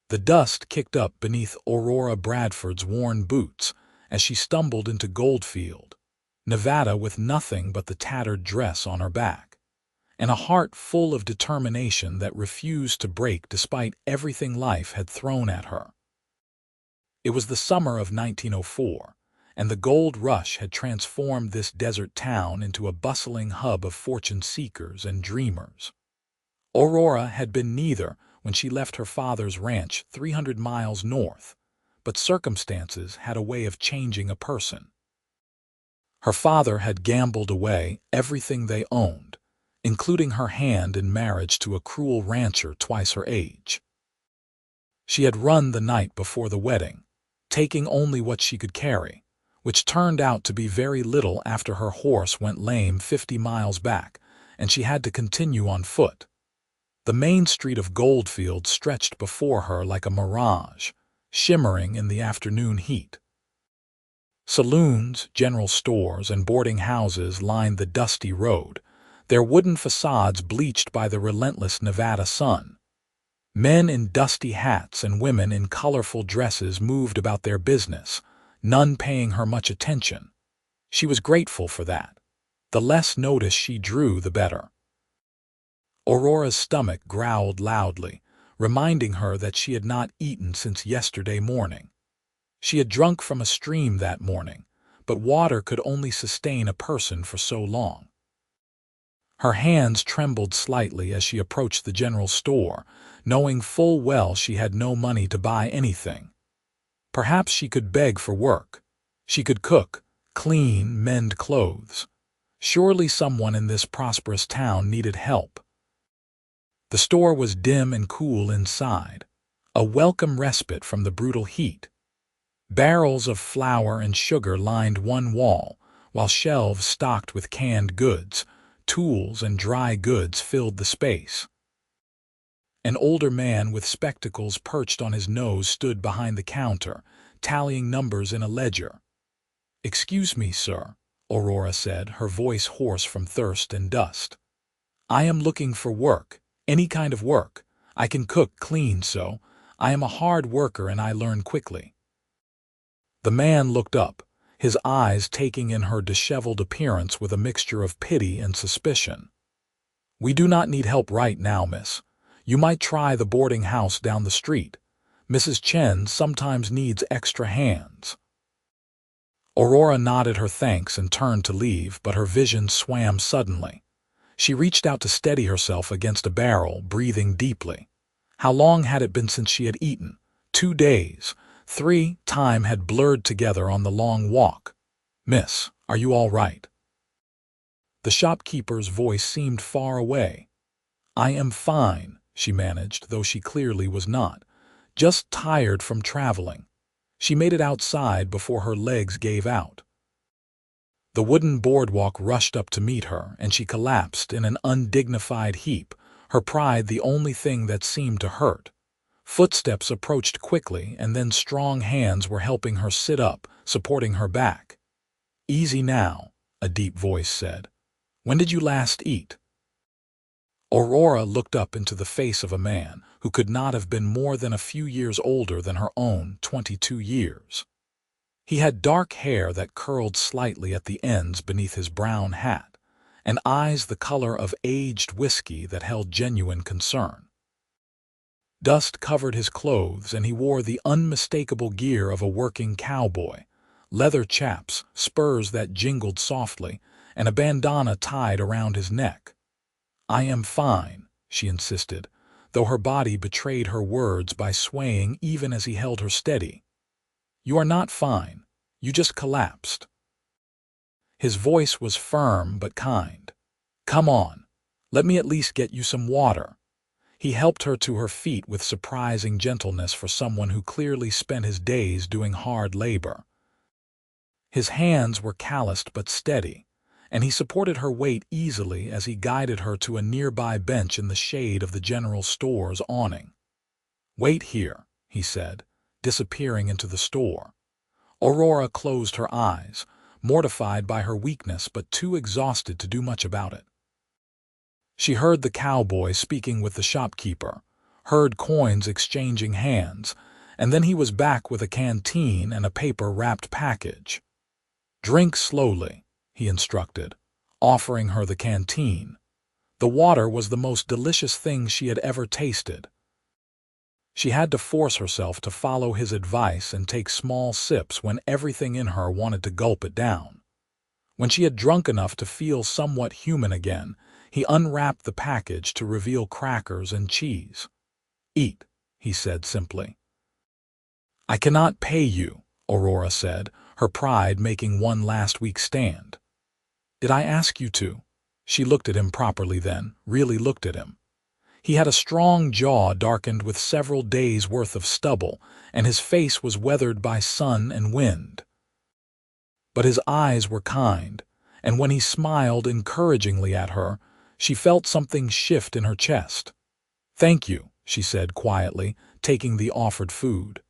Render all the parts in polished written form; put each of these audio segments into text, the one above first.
The dust kicked up beneath Aurora Bradford's worn boots as she stumbled into Goldfield, Nevada, with nothing but the tattered dress on her back, and a heart full of determination that refused to break despite everything life had thrown at her. It was the summer of 1904, and the gold rush had transformed this desert town into a bustling hub of fortune seekers and dreamers. Aurora had been neither when she left her father's ranch 300 miles north, but circumstances had a way of changing a person. Her father had gambled away everything they owned, including her hand in marriage to a cruel rancher twice her age. She had run the night before the wedding, taking only what she could carry, which turned out to be very little after her horse went lame 50 miles back, and she had to continue on foot. The main street of Goldfield stretched before her like a mirage, shimmering in the afternoon heat. Saloons, general stores, and boarding houses lined the dusty road, their wooden facades bleached by the relentless Nevada sun. Men in dusty hats and women in colorful dresses moved about their business, none paying her much attention. She was grateful for that. The less notice she drew, the better. Aurora's stomach growled loudly, reminding her that she had not eaten since yesterday morning. She had drunk from a stream that morning, but water could only sustain a person for so long. Her hands trembled slightly as she approached the general store, knowing full well she had no money to buy anything. Perhaps she could beg for work. She could cook, clean, mend clothes. Surely someone in this prosperous town needed help. The store was dim and cool inside, a welcome respite from the brutal heat. Barrels of flour and sugar lined one wall, while shelves stocked with canned goods, tools, and dry goods filled the space. An older man with spectacles perched on his nose stood behind the counter, tallying numbers in a ledger. "Excuse me, sir," Aurora said, her voice hoarse from thirst and dust. "I am looking for work, any kind of work. I can cook, clean, so I am a hard worker and I learn quickly." The man looked up, his eyes taking in her disheveled appearance with a mixture of pity and suspicion. "We do not need help right now, miss. You might try the boarding house down the street. Mrs. Chen sometimes needs extra hands." Aurora nodded her thanks and turned to leave, but her vision swam suddenly. She reached out to steady herself against a barrel, breathing deeply. How long had it been since she had eaten? 2 days. 3. Time had blurred together on the long walk. "Miss, are you all right?" The shopkeeper's voice seemed far away. "I am fine," she managed, though she clearly was not. "Just tired from traveling." She made it outside before her legs gave out. The wooden boardwalk rushed up to meet her, and she collapsed in an undignified heap, her pride the only thing that seemed to hurt. Footsteps approached quickly, and then strong hands were helping her sit up, supporting her back. "Easy now," a deep voice said. "When did you last eat?" Aurora looked up into the face of a man who could not have been more than a few years older than her own 22 years. He had dark hair that curled slightly at the ends beneath his brown hat, and eyes the color of aged whiskey that held genuine concern. Dust covered his clothes, and he wore the unmistakable gear of a working cowboy: leather chaps, spurs that jingled softly, and a bandana tied around his neck. "I am fine," she insisted, though her body betrayed her words by swaying even as he held her steady. "You are not fine. You just collapsed." His voice was firm but kind. "Come on. Let me at least get you some water." He helped her to her feet with surprising gentleness for someone who clearly spent his days doing hard labor. His hands were calloused but steady, and he supported her weight easily as he guided her to a nearby bench in the shade of the general store's awning. "Wait here," he said, disappearing into the store. Aurora closed her eyes, mortified by her weakness but too exhausted to do much about it. She heard the cowboy speaking with the shopkeeper, heard coins exchanging hands, and then he was back with a canteen and a paper-wrapped package. "Drink slowly," he instructed, offering her the canteen. The water was the most delicious thing she had ever tasted. She had to force herself to follow his advice and take small sips when everything in her wanted to gulp it down. When she had drunk enough to feel somewhat human again, he unwrapped the package to reveal crackers and cheese. "Eat," he said simply. "I cannot pay you," Aurora said, her pride making one last weak stand. "Did I ask you to?" She looked at him properly then, really looked at him. He had a strong jaw darkened with several days' worth of stubble, and his face was weathered by sun and wind. But his eyes were kind, and when he smiled encouragingly at her, she felt something shift in her chest. "Thank you," she said quietly, taking the offered food.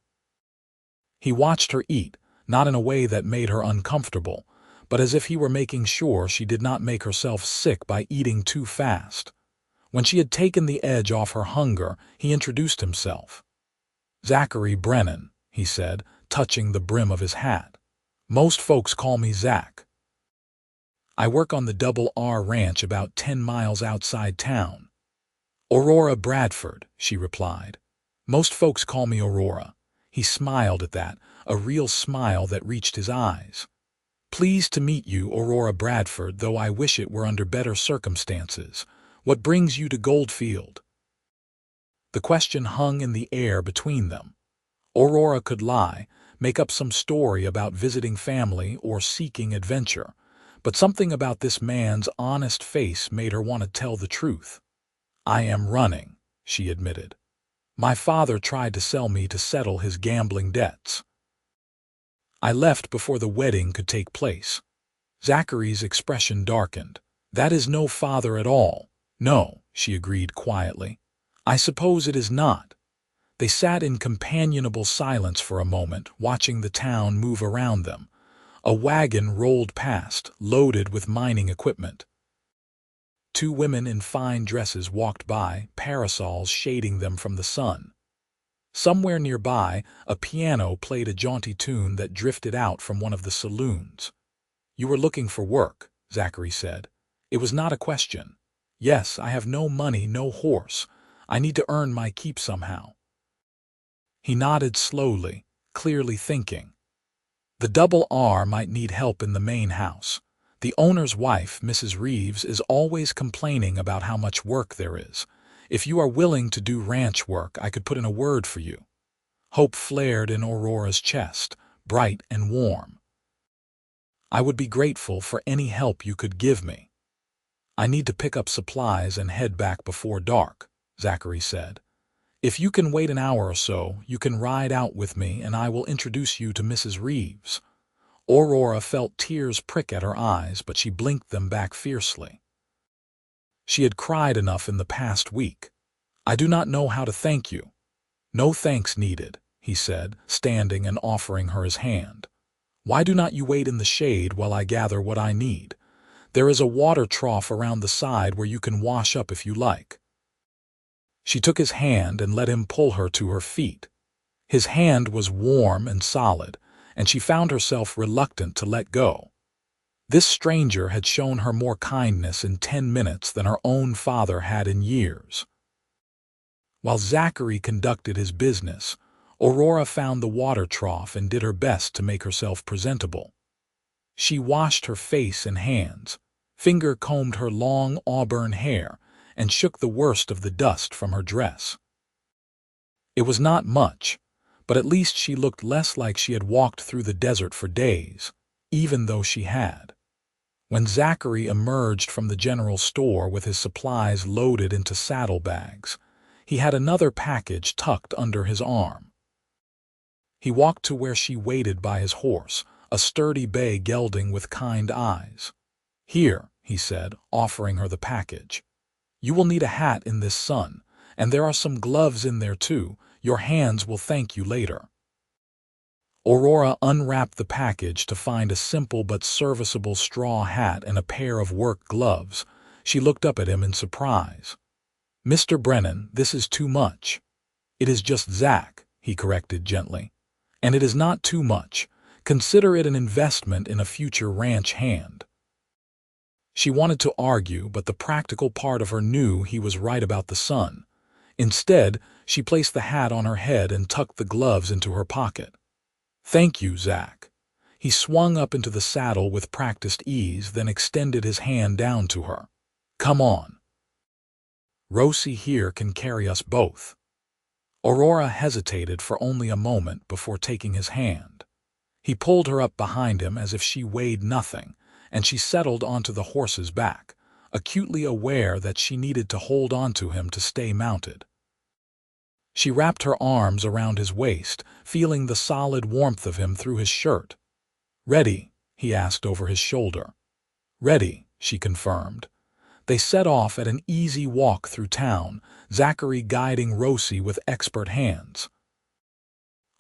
He watched her eat, not in a way that made her uncomfortable, but as if he were making sure she did not make herself sick by eating too fast. When she had taken the edge off her hunger, he introduced himself. "Zachary Brennan," he said, touching the brim of his hat. "Most folks call me Zach. I work on the Double R Ranch about 10 miles outside town." "Aurora Bradford," she replied. "Most folks call me Aurora." He smiled at that, a real smile that reached his eyes. "Pleased to meet you, Aurora Bradford, though I wish it were under better circumstances. What brings you to Goldfield?" The question hung in the air between them. Aurora could lie, make up some story about visiting family or seeking adventure, but something about this man's honest face made her want to tell the truth. "I am running," she admitted. "My father tried to sell me to settle his gambling debts. I left before the wedding could take place." Zachary's expression darkened. "That is no father at all." "No," she agreed quietly. "I suppose it is not." They sat in companionable silence for a moment, watching the town move around them. A wagon rolled past, loaded with mining equipment. Two women in fine dresses walked by, parasols shading them from the sun. Somewhere nearby, a piano played a jaunty tune that drifted out from one of the saloons. "You were looking for work," Zachary said. It was not a question. "Yes, I have no money, no horse. I need to earn my keep somehow." He nodded slowly, clearly thinking. "The Double R might need help in the main house. The owner's wife, Mrs. Reeves, is always complaining about how much work there is. If you are willing to do ranch work, I could put in a word for you." Hope flared in Aurora's chest, bright and warm. "I would be grateful for any help you could give me." "I need to pick up supplies and head back before dark," Zachary said. "If you can wait an hour or so, you can ride out with me and I will introduce you to Mrs. Reeves." Aurora felt tears prick at her eyes, but she blinked them back fiercely. She had cried enough in the past week. "I do not know how to thank you." "No thanks needed," he said, standing and offering her his hand. "Why do not you wait in the shade while I gather what I need? There is a water trough around the side where you can wash up if you like." She took his hand and let him pull her to her feet. His hand was warm and solid, and she found herself reluctant to let go. This stranger had shown her more kindness in 10 minutes than her own father had in years. While Zachary conducted his business, Aurora found the water trough and did her best to make herself presentable. She washed her face and hands, finger-combed her long auburn hair, and shook the worst of the dust from her dress. It was not much, but at least she looked less like she had walked through the desert for days, even though she had. When Zachary emerged from the general store with his supplies loaded into saddlebags, he had another package tucked under his arm. He walked to where she waited by his horse, a sturdy bay gelding with kind eyes. "Here," he said, offering her the package. "You will need a hat in this sun, and there are some gloves in there too. Your hands will thank you later." Aurora unwrapped the package to find a simple but serviceable straw hat and a pair of work gloves. She looked up at him in surprise. "Mr. Brennan, this is too much." "It is just Zach," he corrected gently. "And it is not too much. Consider it an investment in a future ranch hand." She wanted to argue, but the practical part of her knew he was right about the sun. Instead, she placed the hat on her head and tucked the gloves into her pocket. "Thank you, Zach." He swung up into the saddle with practiced ease, then extended his hand down to her. "Come on. Rosie here can carry us both." Aurora hesitated for only a moment before taking his hand. He pulled her up behind him as if she weighed nothing, and she settled onto the horse's back, acutely aware that she needed to hold onto him to stay mounted. She wrapped her arms around his waist, feeling the solid warmth of him through his shirt. "Ready?" he asked over his shoulder. "Ready," she confirmed. They set off at an easy walk through town, Zachary guiding Rosie with expert hands.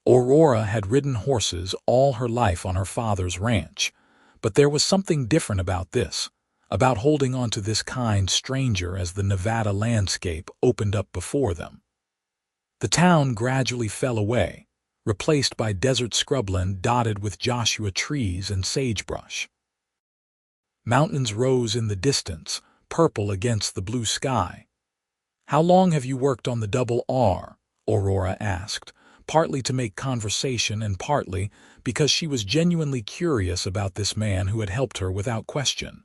Aurora had ridden horses all her life on her father's ranch, but there was something different about this, about holding on to this kind stranger as the Nevada landscape opened up before them. The town gradually fell away, replaced by desert scrubland dotted with Joshua trees and sagebrush. Mountains rose in the distance, purple against the blue sky. "How long have you worked on the double R?" Aurora asked, partly to make conversation and partly because she was genuinely curious about this man who had helped her without question.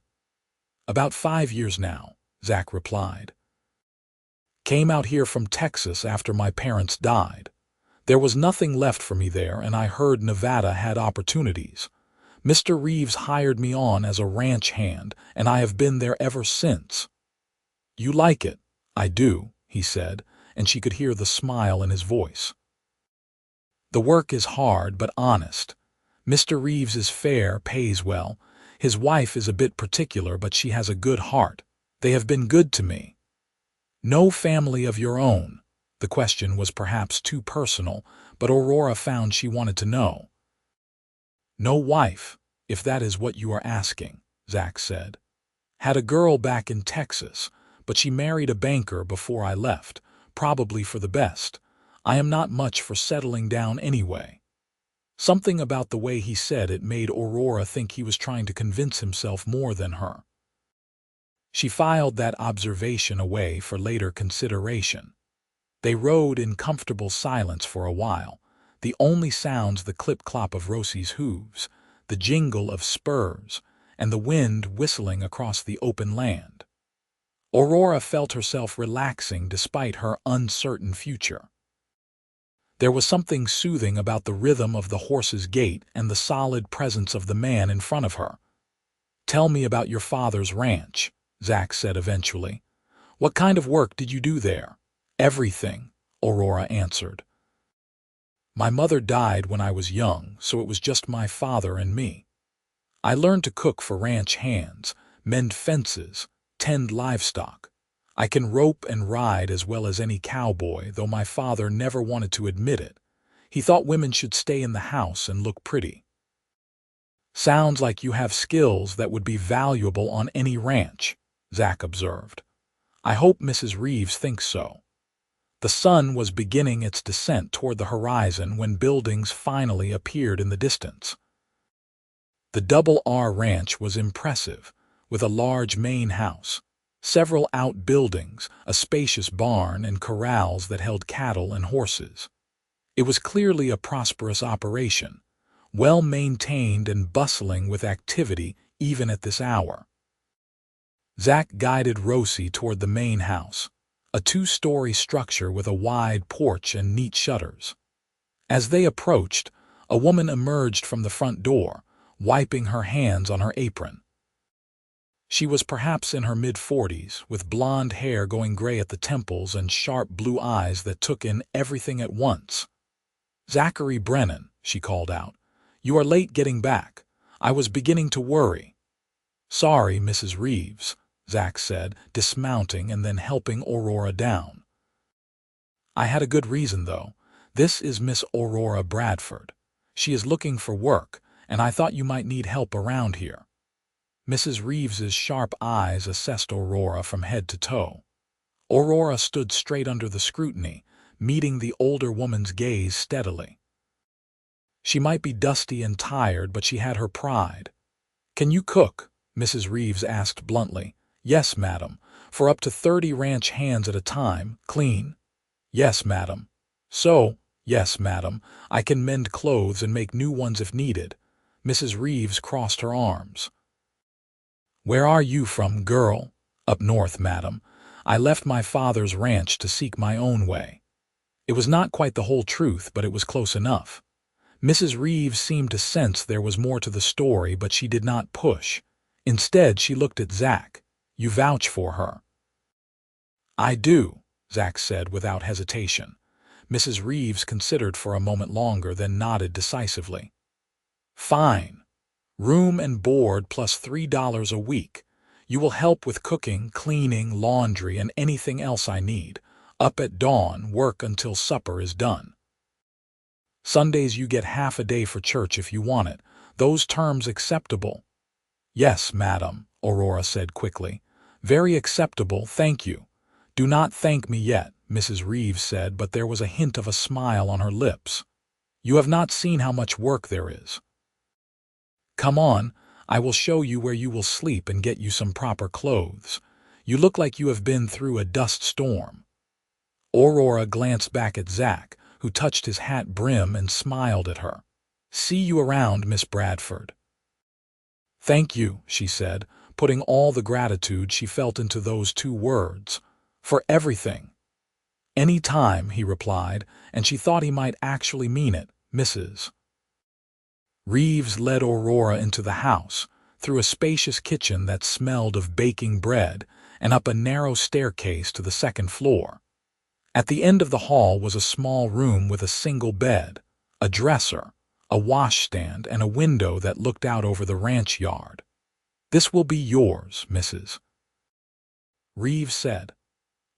"About 5 years now," Zach replied. "Came out here from Texas after my parents died. There was nothing left for me there, and I heard Nevada had opportunities. Mr. Reeves hired me on as a ranch hand, and I have been there ever since." "You like it?" "I do," he said, and she could hear the smile in his voice. "The work is hard but honest. Mr. Reeves is fair, pays well. His wife is a bit particular, but she has a good heart. They have been good to me." "No family of your own?" The question was perhaps too personal, but Aurora found she wanted to know. "No wife, if that is what you are asking," Zach said. "Had a girl back in Texas, but she married a banker before I left, probably for the best. I am not much for settling down anyway." Something about the way he said it made Aurora think he was trying to convince himself more than her. She filed that observation away for later consideration. They rode in comfortable silence for a while, the only sounds the clip-clop of Rosie's hooves, the jingle of spurs, and the wind whistling across the open land. Aurora felt herself relaxing despite her uncertain future. There was something soothing about the rhythm of the horse's gait and the solid presence of the man in front of her. "Tell me about your father's ranch," Zach said eventually. "What kind of work did you do there?" "Everything," Aurora answered. "My mother died when I was young, so it was just my father and me. I learned to cook for ranch hands, mend fences, tend livestock. I can rope and ride as well as any cowboy, though my father never wanted to admit it. He thought women should stay in the house and look pretty." "Sounds like you have skills that would be valuable on any ranch," Zach observed. "I hope Mrs. Reeves thinks so." The sun was beginning its descent toward the horizon when buildings finally appeared in the distance. The Double R Ranch was impressive, with a large main house, several outbuildings, a spacious barn, and corrals that held cattle and horses. It was clearly a prosperous operation, well-maintained and bustling with activity even at this hour. Zach guided Rosie toward the main house, a 2-story structure with a wide porch and neat shutters. As they approached, a woman emerged from the front door, wiping her hands on her apron. She was perhaps in her mid-40s, with blonde hair going gray at the temples and sharp blue eyes that took in everything at once. "Zachary Brennan," she called out. "You are late getting back. I was beginning to worry." "Sorry, Mrs. Reeves," Zach said, dismounting and then helping Aurora down. "I had a good reason, though. This is Miss Aurora Bradford. She is looking for work, and I thought you might need help around here." Mrs. Reeves's sharp eyes assessed Aurora from head to toe. Aurora stood straight under the scrutiny, meeting the older woman's gaze steadily. She might be dusty and tired, but she had her pride. "Can you cook?" Mrs. Reeves asked bluntly. "Yes, madam. For up to 30 ranch hands at a time, clean." "Yes, madam." "So, yes, madam, I can mend clothes and make new ones if needed." Mrs. Reeves crossed her arms. "Where are you from, girl?" "Up north, madam. I left my father's ranch to seek my own way." It was not quite the whole truth, but it was close enough. Mrs. Reeves seemed to sense there was more to the story, but she did not push. Instead, she looked at Zach. "You vouch for her." "I do," Zach said without hesitation. Mrs. Reeves considered for a moment longer, then nodded decisively. "Fine. Room and board plus $3 a week. You will help with cooking, cleaning, laundry, and anything else I need. Up at dawn, work until supper is done. Sundays you get half a day for church if you want it. Those terms acceptable?" "Yes, madam," Aurora said quickly. "Very acceptable, thank you." "Do not thank me yet," Mrs. Reeves said, but there was a hint of a smile on her lips. "You have not seen how much work there is. Come on, I will show you where you will sleep and get you some proper clothes. You look like you have been through a dust storm." Aurora glanced back at Zach, who touched his hat brim and smiled at her. "See you around, Miss Bradford." "Thank you," she said, putting all the gratitude she felt into those 2 words. "For everything." "Any time," he replied, and she thought he might actually mean it, Mrs. Reeves led Aurora into the house, through a spacious kitchen that smelled of baking bread, and up a narrow staircase to the 2nd floor. At the end of the hall was a small room with a single bed, a dresser, a washstand, and a window that looked out over the ranch yard. "This will be yours, Mrs. Reeves said.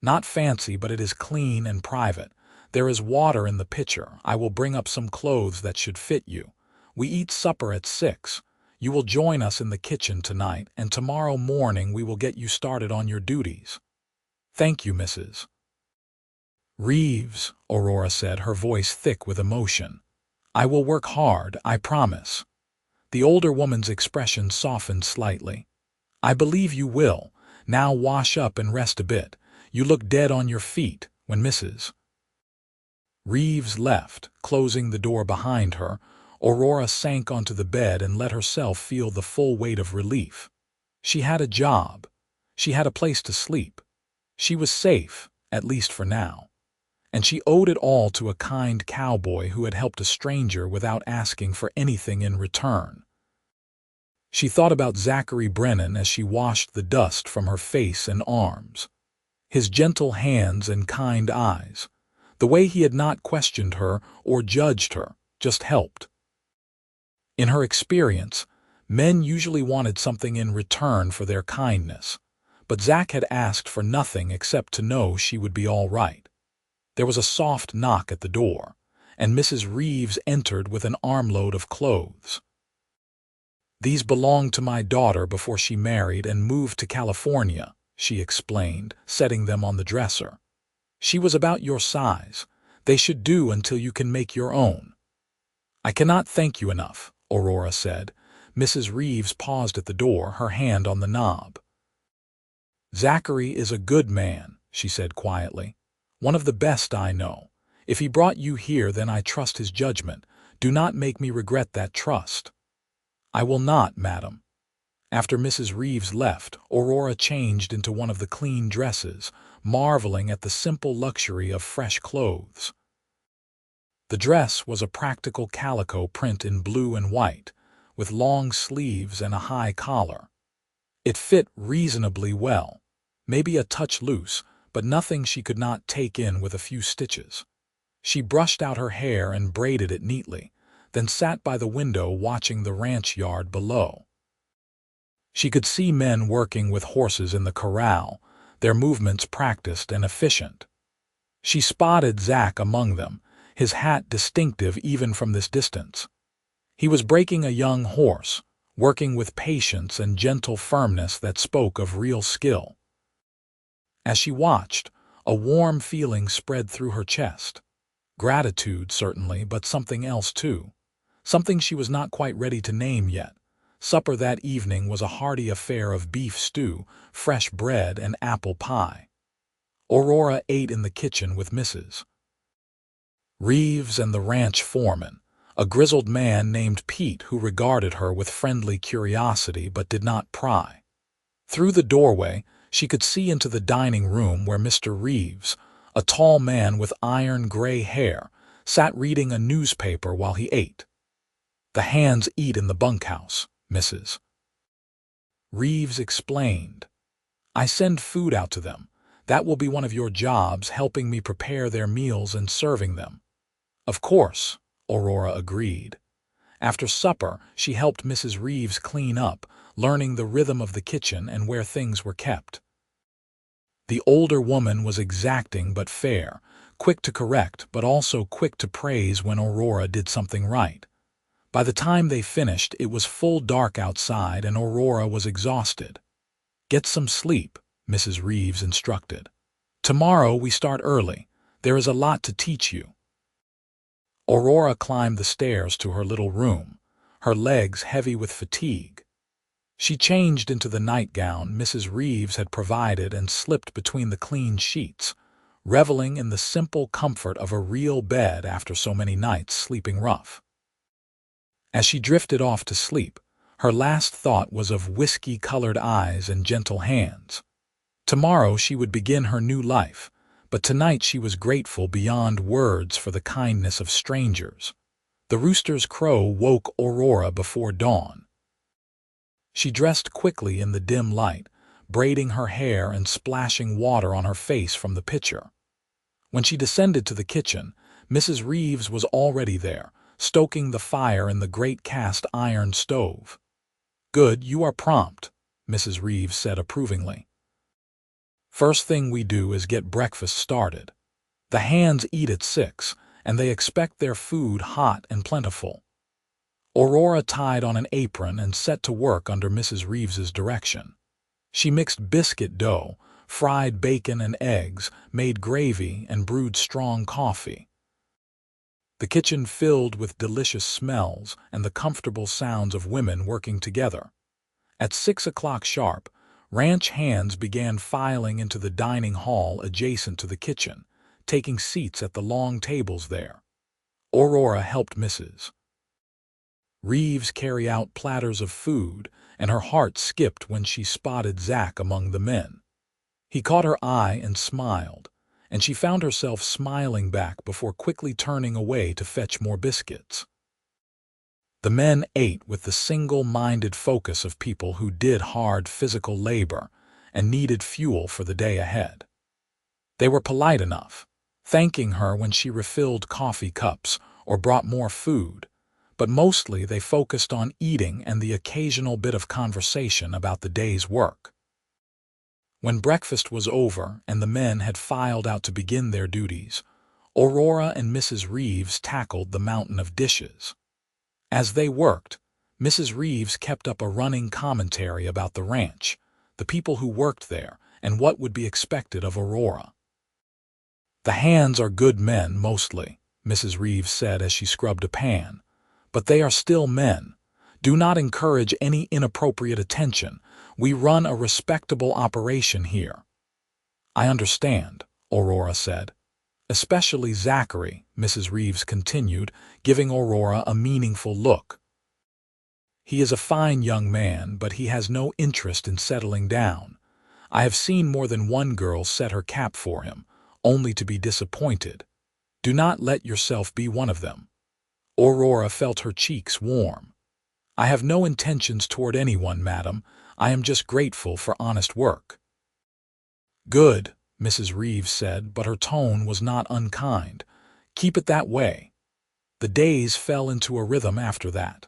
"Not fancy, but it is clean and private. There is water in the pitcher. I will bring up some clothes that should fit you. We eat supper at 6. You will join us in the kitchen tonight, and tomorrow morning we will get you started on your duties." "Thank you, Mrs. Reeves," Aurora said, her voice thick with emotion. "I will work hard, I promise." The older woman's expression softened slightly. "I believe you will. Now wash up and rest a bit. You look dead on your feet." When Mrs. Reeves left, closing the door behind her, Aurora sank onto the bed and let herself feel the full weight of relief. She had a job. She had a place to sleep. She was safe, at least for now. And she owed it all to a kind cowboy who had helped a stranger without asking for anything in return. She thought about Zachary Brennan as she washed the dust from her face and arms. His gentle hands and kind eyes. The way he had not questioned her or judged her, just helped. In her experience, men usually wanted something in return for their kindness, but Zach had asked for nothing except to know she would be all right. There was a soft knock at the door, and Mrs. Reeves entered with an armload of clothes. "These belonged to my daughter before she married and moved to California," she explained, setting them on the dresser. "She was about your size. They should do until you can make your own." "I cannot thank you enough," Aurora said. Mrs. Reeves paused at the door, her hand on the knob. "Zachary is a good man," she said quietly. "One of the best I know. If he brought you here, then I trust his judgment. Do not make me regret that trust." "I will not, madam." After Mrs. Reeves left, Aurora changed into one of the clean dresses, marveling at the simple luxury of fresh clothes. The dress was a practical calico print in blue and white, with long sleeves and a high collar. It fit reasonably well, maybe a touch loose, but nothing she could not take in with a few stitches. She brushed out her hair and braided it neatly, then sat by the window watching the ranch yard below. She could see men working with horses in the corral, their movements practiced and efficient. She spotted Zach among them, his hat distinctive even from this distance. He was breaking a young horse, working with patience and gentle firmness that spoke of real skill. As she watched, A warm feeling spread through her chest. Gratitude, certainly, but something else too. Something she was not quite ready to name yet. Supper that evening was a hearty affair of beef stew, fresh bread, and apple pie. Aurora ate in the kitchen with Mrs. Reeves and the ranch foreman, a grizzled man named Pete who regarded her with friendly curiosity but did not pry. Through the doorway, she could see into the dining room where Mr. Reeves, a tall man with iron gray hair, sat reading a newspaper while he ate. "The hands eat in the bunkhouse," Mrs. Reeves explained. "I send food out to them. That will be one of your jobs, helping me prepare their meals and serving them." "Of course," Aurora agreed. After supper, she helped Mrs. Reeves clean up, learning the rhythm of the kitchen and where things were kept. The older woman was exacting but fair, quick to correct but also quick to praise when Aurora did something right. By the time they finished, it was full dark outside and Aurora was exhausted. "Get some sleep," Mrs. Reeves instructed. "Tomorrow we start early. There is a lot to teach you." Aurora climbed the stairs to her little room, her legs heavy with fatigue. She changed into the nightgown Mrs. Reeves had provided and slipped between the clean sheets, reveling in the simple comfort of a real bed after so many nights sleeping rough. As she drifted off to sleep, her last thought was of whiskey-colored eyes and gentle hands. Tomorrow she would begin her new life, but tonight she was grateful beyond words for the kindness of strangers. The rooster's crow woke Aurora before dawn. She dressed quickly in the dim light, braiding her hair and splashing water on her face from the pitcher. When she descended to the kitchen, Mrs. Reeves was already there, stoking the fire in the great cast-iron stove. "Good, you are prompt," Mrs. Reeves said approvingly. "First thing we do is get breakfast started. The hands eat at 6, and they expect their food hot and plentiful." Aurora tied on an apron and set to work under Mrs. Reeves's direction. She mixed biscuit dough, fried bacon and eggs, made gravy, and brewed strong coffee. The kitchen filled with delicious smells and the comfortable sounds of women working together. At 6 o'clock sharp, ranch hands began filing into the dining hall adjacent to the kitchen, taking seats at the long tables there. Aurora helped Mrs. Reeves carry out platters of food, and her heart skipped when she spotted Zach among the men. He caught her eye and smiled, and she found herself smiling back before quickly turning away to fetch more biscuits. The men ate with the single-minded focus of people who did hard physical labor and needed fuel for the day ahead. They were polite enough, thanking her when she refilled coffee cups or brought more food, but mostly they focused on eating and the occasional bit of conversation about the day's work. When breakfast was over and the men had filed out to begin their duties, Aurora and Mrs. Reeves tackled the mountain of dishes. As they worked, Mrs. Reeves kept up a running commentary about the ranch, the people who worked there, and what would be expected of Aurora. "The hands are good men, mostly," Mrs. Reeves said as she scrubbed a pan, "but they are still men. Do not encourage any inappropriate attention. We run a respectable operation here." "I understand," Aurora said. "Especially Zachary," Mrs. Reeves continued, giving Aurora a meaningful look. "He is a fine young man, but he has no interest in settling down. I have seen more than one girl set her cap for him, only to be disappointed. Do not let yourself be one of them." Aurora felt her cheeks warm. "I have no intentions toward anyone, madam. I am just grateful for honest work." "Good," Mrs. Reeves said, but her tone was not unkind. "Keep it that way." The days fell into a rhythm after that.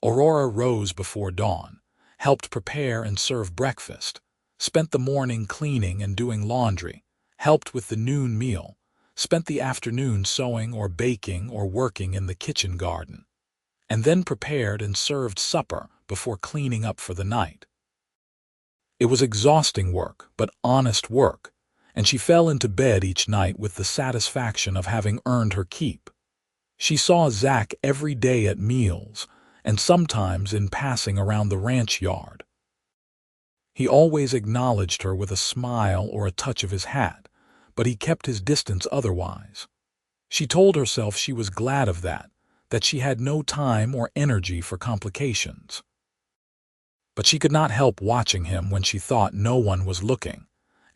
Aurora rose before dawn, helped prepare and serve breakfast, spent the morning cleaning and doing laundry, helped with the noon meal, spent the afternoon sewing or baking or working in the kitchen garden, and then prepared and served supper before cleaning up for the night. It was exhausting work, but honest work, and she fell into bed each night with the satisfaction of having earned her keep. She saw Zach every day at meals, and sometimes in passing around the ranch yard. He always acknowledged her with a smile or a touch of his hat, but he kept his distance otherwise. She told herself she was glad of that she had no time or energy for complications. But she could not help watching him when she thought no one was looking,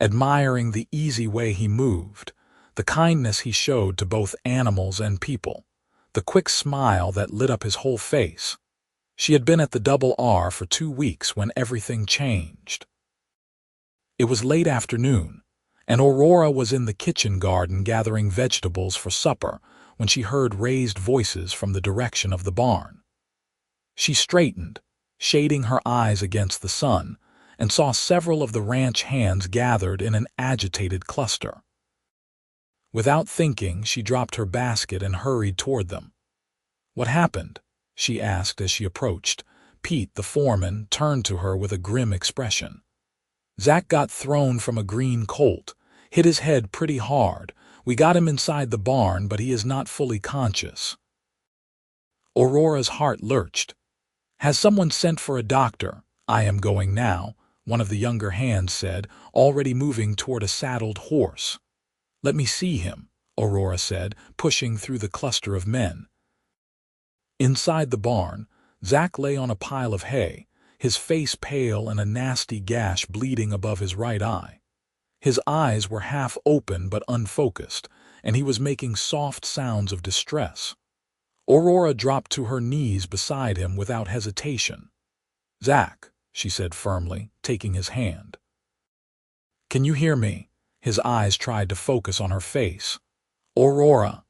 admiring the easy way he moved, the kindness he showed to both animals and people, the quick smile that lit up his whole face. She had been at the Double R for 2 weeks when everything changed. It was late afternoon, and Aurora was in the kitchen garden gathering vegetables for supper when she heard raised voices from the direction of the barn. She straightened, shading her eyes against the sun, and saw several of the ranch hands gathered in an agitated cluster. Without thinking, she dropped her basket and hurried toward them. "What happened?" she asked as she approached. Pete, the foreman, turned to her with a grim expression. "Zach got thrown from a green colt, hit his head pretty hard. We got him inside the barn, but he is not fully conscious." Aurora's heart lurched. "Has someone sent for a doctor?" "I am going now," one of the younger hands said, already moving toward a saddled horse. "Let me see him," Aurora said, pushing through the cluster of men. Inside the barn, Zach lay on a pile of hay, his face pale and a nasty gash bleeding above his right eye. His eyes were half open but unfocused, and he was making soft sounds of distress. Aurora dropped to her knees beside him without hesitation. "Zach," she said firmly, taking his hand. "Can you hear me?" His eyes tried to focus on her face. "Aurora."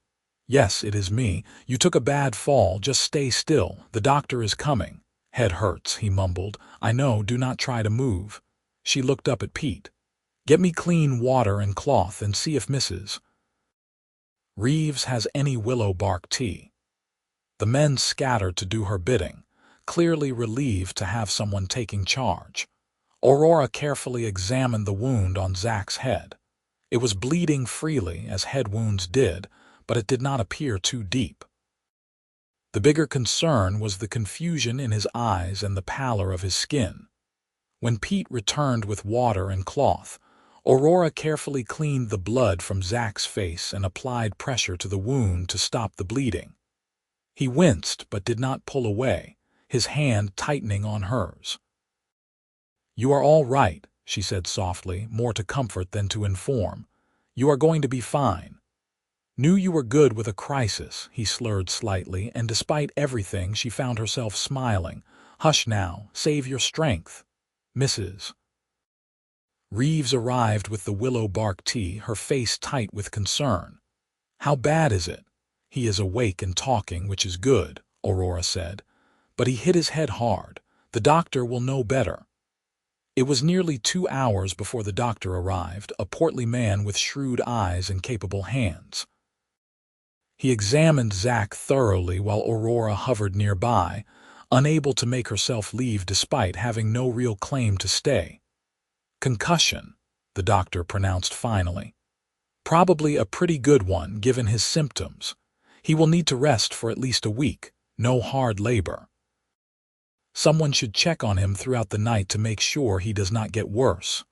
"Yes, it is me. You took a bad fall. Just stay still. The doctor is coming." "Head hurts," he mumbled. "I know, do not try to move." She looked up at Pete. "Get me clean water and cloth and see if Mrs. Reeves has any willow bark tea." The men scattered to do her bidding, clearly relieved to have someone taking charge. Aurora carefully examined the wound on Zach's head. It was bleeding freely, as head wounds did, but it did not appear too deep. The bigger concern was the confusion in his eyes and the pallor of his skin. When Pete returned with water and cloth, Aurora carefully cleaned the blood from Zach's face and applied pressure to the wound to stop the bleeding. He winced but did not pull away, his hand tightening on hers. "You are all right," she said softly, more to comfort than to inform. "You are going to be fine." "Knew you were good with a crisis," he slurred slightly, and despite everything she found herself smiling. "Hush now, save your strength." Mrs. Reeves arrived with the willow bark tea, her face tight with concern. "How bad is it?" "He is awake and talking, which is good," Aurora said. "But he hit his head hard. The doctor will know better." It was nearly 2 hours before the doctor arrived, a portly man with shrewd eyes and capable hands. He examined Zach thoroughly while Aurora hovered nearby, unable to make herself leave despite having no real claim to stay. "Concussion," the doctor pronounced finally. "Probably a pretty good one given his symptoms. He will need to rest for at least a week, no hard labor. Someone should check on him throughout the night to make sure he does not get worse."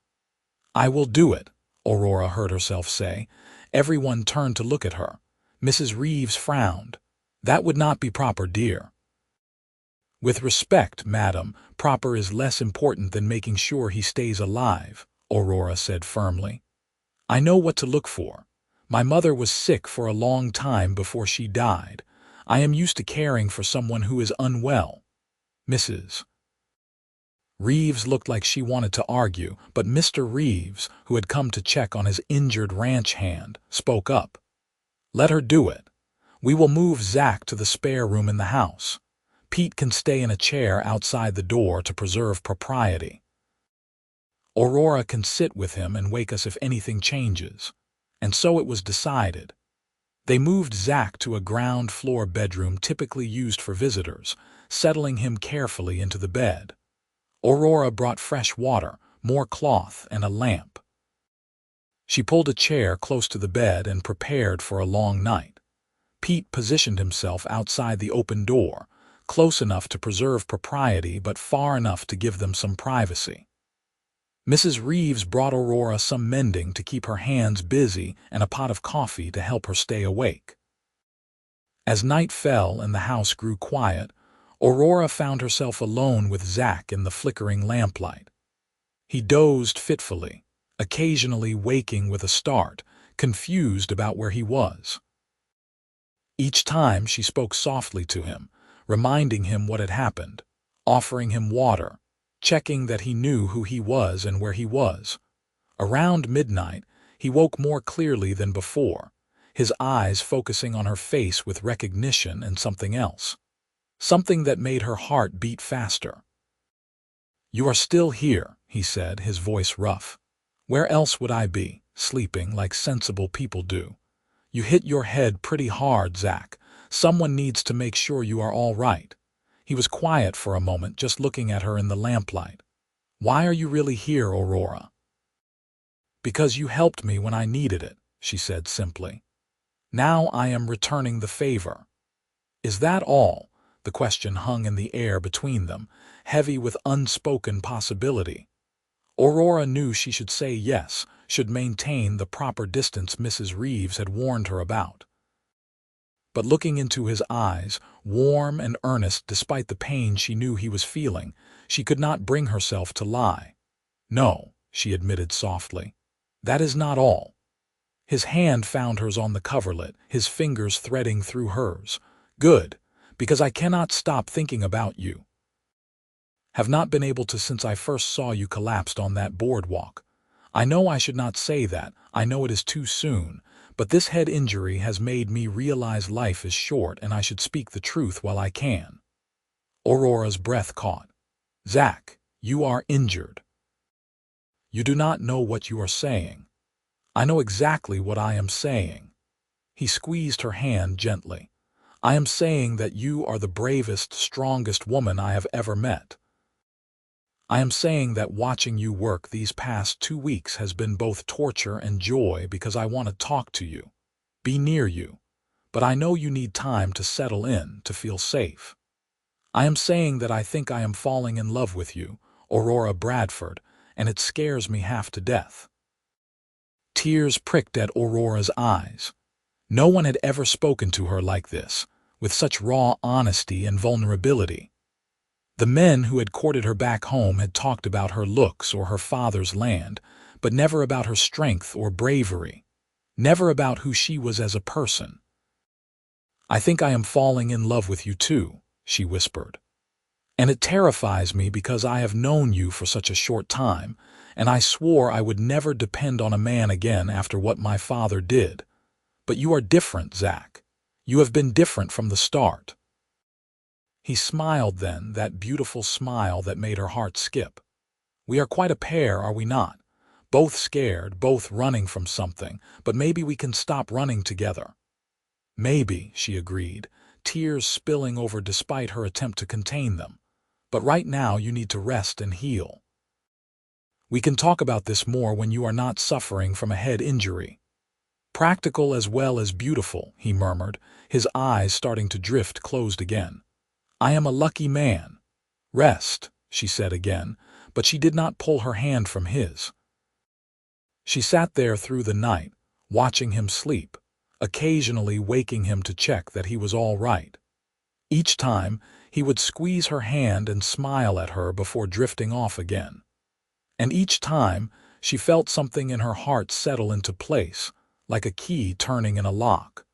"I will do it," Aurora heard herself say. Everyone turned to look at her. Mrs. Reeves frowned. "That would not be proper, dear." "With respect, madam, proper is less important than making sure he stays alive," Aurora said firmly. "I know what to look for. My mother was sick for a long time before she died. I am used to caring for someone who is unwell." Mrs. Reeves looked like she wanted to argue, but Mr. Reeves, who had come to check on his injured ranch hand, spoke up. "Let her do it. We will move Zach to the spare room in the house. Pete can stay in a chair outside the door to preserve propriety. Aurora can sit with him and wake us if anything changes." And so it was decided. They moved Zach to a ground-floor bedroom typically used for visitors, settling him carefully into the bed. Aurora brought fresh water, more cloth, and a lamp. She pulled a chair close to the bed and prepared for a long night. Pete positioned himself outside the open door, close enough to preserve propriety but far enough to give them some privacy. Mrs. Reeves brought Aurora some mending to keep her hands busy and a pot of coffee to help her stay awake. As night fell and the house grew quiet, Aurora found herself alone with Zach in the flickering lamplight. He dozed fitfully, occasionally waking with a start, confused about where he was. Each time she spoke softly to him, reminding him what had happened, offering him water, checking that he knew who he was and where he was. Around midnight, he woke more clearly than before, his eyes focusing on her face with recognition and something else. Something that made her heart beat faster. "You are still here," he said, his voice rough. "Where else would I be, sleeping like sensible people do? You hit your head pretty hard, Zach. Someone needs to make sure you are all right." He was quiet for a moment, just looking at her in the lamplight. "Why are you really here, Aurora?" "Because you helped me when I needed it," she said simply. "Now I am returning the favor." "Is that all?" The question hung in the air between them, heavy with unspoken possibility. Aurora knew she should say yes, should maintain the proper distance Mrs. Reeves had warned her about. But looking into his eyes, warm and earnest despite the pain she knew he was feeling, she could not bring herself to lie. "No," she admitted softly. "That is not all." His hand found hers on the coverlet, his fingers threading through hers. "Good, because I cannot stop thinking about you. Have not been able to since I first saw you collapsed on that boardwalk. I know I should not say that, I know it is too soon, but this head injury has made me realize life is short and I should speak the truth while I can." Aurora's breath caught. "Zach, you are injured." "You do not know what you are saying." "I know exactly what I am saying." He squeezed her hand gently. "I am saying that you are the bravest, strongest woman I have ever met. I am saying that watching you work these past 2 weeks has been both torture and joy because I want to talk to you, be near you, but I know you need time to settle in, to feel safe. I am saying that I think I am falling in love with you, Aurora Bradford, and it scares me half to death." Tears pricked at Aurora's eyes. No one had ever spoken to her like this, with such raw honesty and vulnerability. The men who had courted her back home had talked about her looks or her father's land, but never about her strength or bravery, never about who she was as a person. "I think I am falling in love with you too," she whispered. "And it terrifies me because I have known you for such a short time, and I swore I would never depend on a man again after what my father did. But you are different, Zach. You have been different from the start." He smiled then, that beautiful smile that made her heart skip. "We are quite a pair, are we not? Both scared, both running from something, but maybe we can stop running together." "Maybe," she agreed, tears spilling over despite her attempt to contain them. "But right now you need to rest and heal. We can talk about this more when you are not suffering from a head injury." "Practical as well as beautiful," he murmured, his eyes starting to drift closed again. "I am a lucky man." "Rest," she said again, but she did not pull her hand from his. She sat there through the night, watching him sleep, occasionally waking him to check that he was all right. Each time, he would squeeze her hand and smile at her before drifting off again. And each time, she felt something in her heart settle into place, like a key turning in a lock.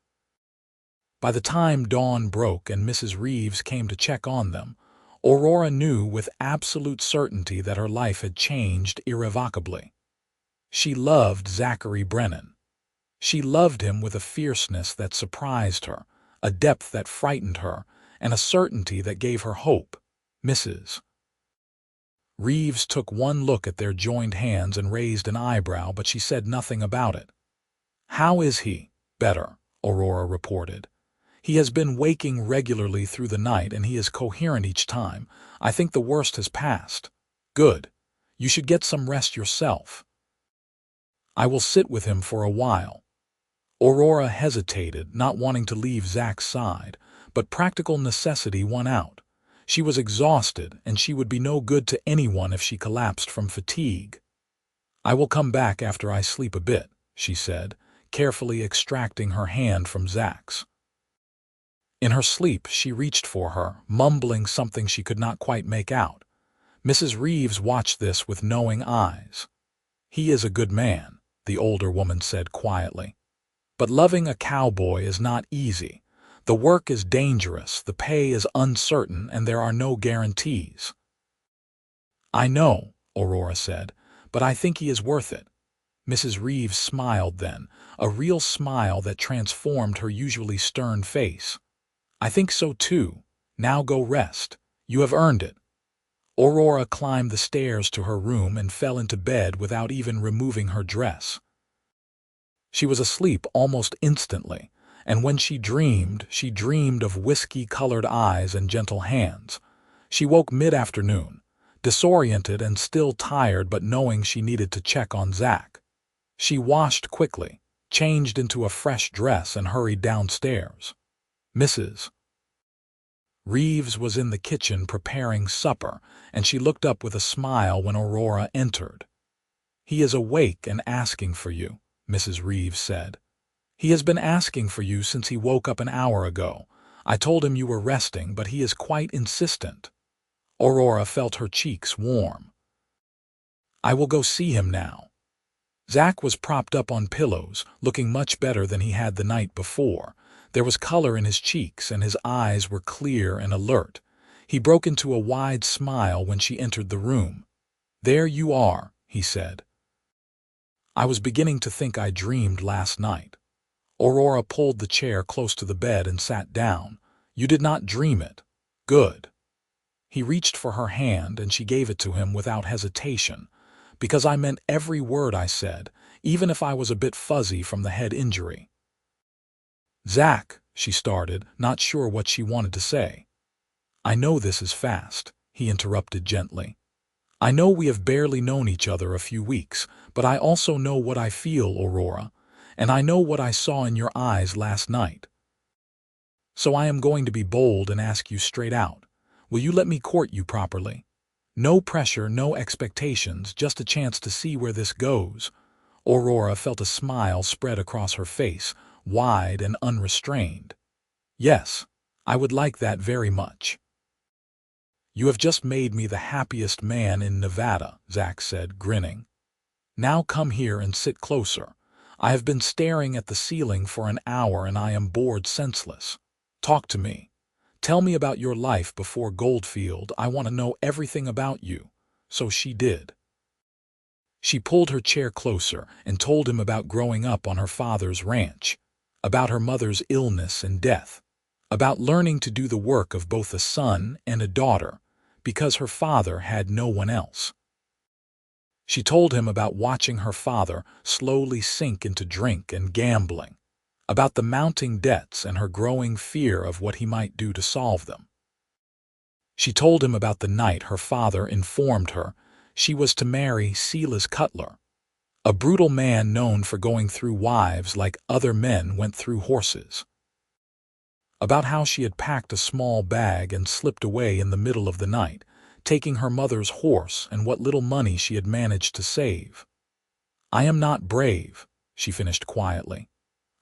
By the time dawn broke and Mrs. Reeves came to check on them, Aurora knew with absolute certainty that her life had changed irrevocably. She loved Zachary Brennan. She loved him with a fierceness that surprised her, a depth that frightened her, and a certainty that gave her hope. Mrs. Reeves took one look at their joined hands and raised an eyebrow, but she said nothing about it. "How is he?" "Better," Aurora reported. "He has been waking regularly through the night and he is coherent each time. I think the worst has passed." "Good. You should get some rest yourself." I will sit with him for a while." Aurora hesitated, not wanting to leave Zach's side, but practical necessity won out. She was exhausted, and she would be no good to anyone if she collapsed from fatigue. "I will come back after I sleep a bit," she said, carefully extracting her hand from Zach's. In her sleep, she reached for her, mumbling something she could not quite make out. Mrs. Reeves watched this with knowing eyes. "He is a good man," the older woman said quietly. "But loving a cowboy is not easy. The work is dangerous, the pay is uncertain, and there are no guarantees." "I know," Aurora said, "but I think he is worth it." Mrs. Reeves smiled then, a real smile that transformed her usually stern face. "I think so too. Now go rest. You have earned it." Aurora climbed the stairs to her room and fell into bed without even removing her dress. She was asleep almost instantly, and when she dreamed of whiskey-colored eyes and gentle hands. She woke mid-afternoon, disoriented and still tired but knowing she needed to check on Zach. She washed quickly, changed into a fresh dress and hurried downstairs. Mrs. Reeves was in the kitchen preparing supper, and she looked up with a smile when Aurora entered. "He is awake and asking for you," Mrs. Reeves said. "He has been asking for you since he woke up an hour ago. I told him you were resting, but he is quite insistent." Aurora felt her cheeks warm. "I will go see him now." Zach was propped up on pillows, looking much better than he had the night before. There was color in his cheeks, and his eyes were clear and alert. He broke into a wide smile when she entered the room. "There you are," he said. "I was beginning to think I dreamed last night." Aurora pulled the chair close to the bed and sat down. "You did not dream it. Good." He reached for her hand, and she gave it to him without hesitation. "Because I meant every word I said, even if I was a bit fuzzy from the head injury." "Zach," she started, not sure what she wanted to say. "I know this is fast," he interrupted gently. "I know we have barely known each other a few weeks, but I also know what I feel, Aurora, and I know what I saw in your eyes last night. So I am going to be bold and ask you straight out. Will you let me court you properly? No pressure, no expectations, just a chance to see where this goes." Aurora felt a smile spread across her face, wide and unrestrained. "Yes, I would like that very much." "You have just made me the happiest man in Nevada," Zach said, grinning. "Now come here and sit closer. I have been staring at the ceiling for an hour and I am bored senseless. Talk to me. Tell me about your life before Goldfield. I want to know everything about you." So she did. She pulled her chair closer and told him about growing up on her father's ranch, about her mother's illness and death, about learning to do the work of both a son and a daughter, because her father had no one else. She told him about watching her father slowly sink into drink and gambling, about the mounting debts and her growing fear of what he might do to solve them. She told him about the night her father informed her she was to marry Silas Cutler, a brutal man known for going through wives like other men went through horses. About how she had packed a small bag and slipped away in the middle of the night, taking her mother's horse and what little money she had managed to save. "I am not brave," she finished quietly.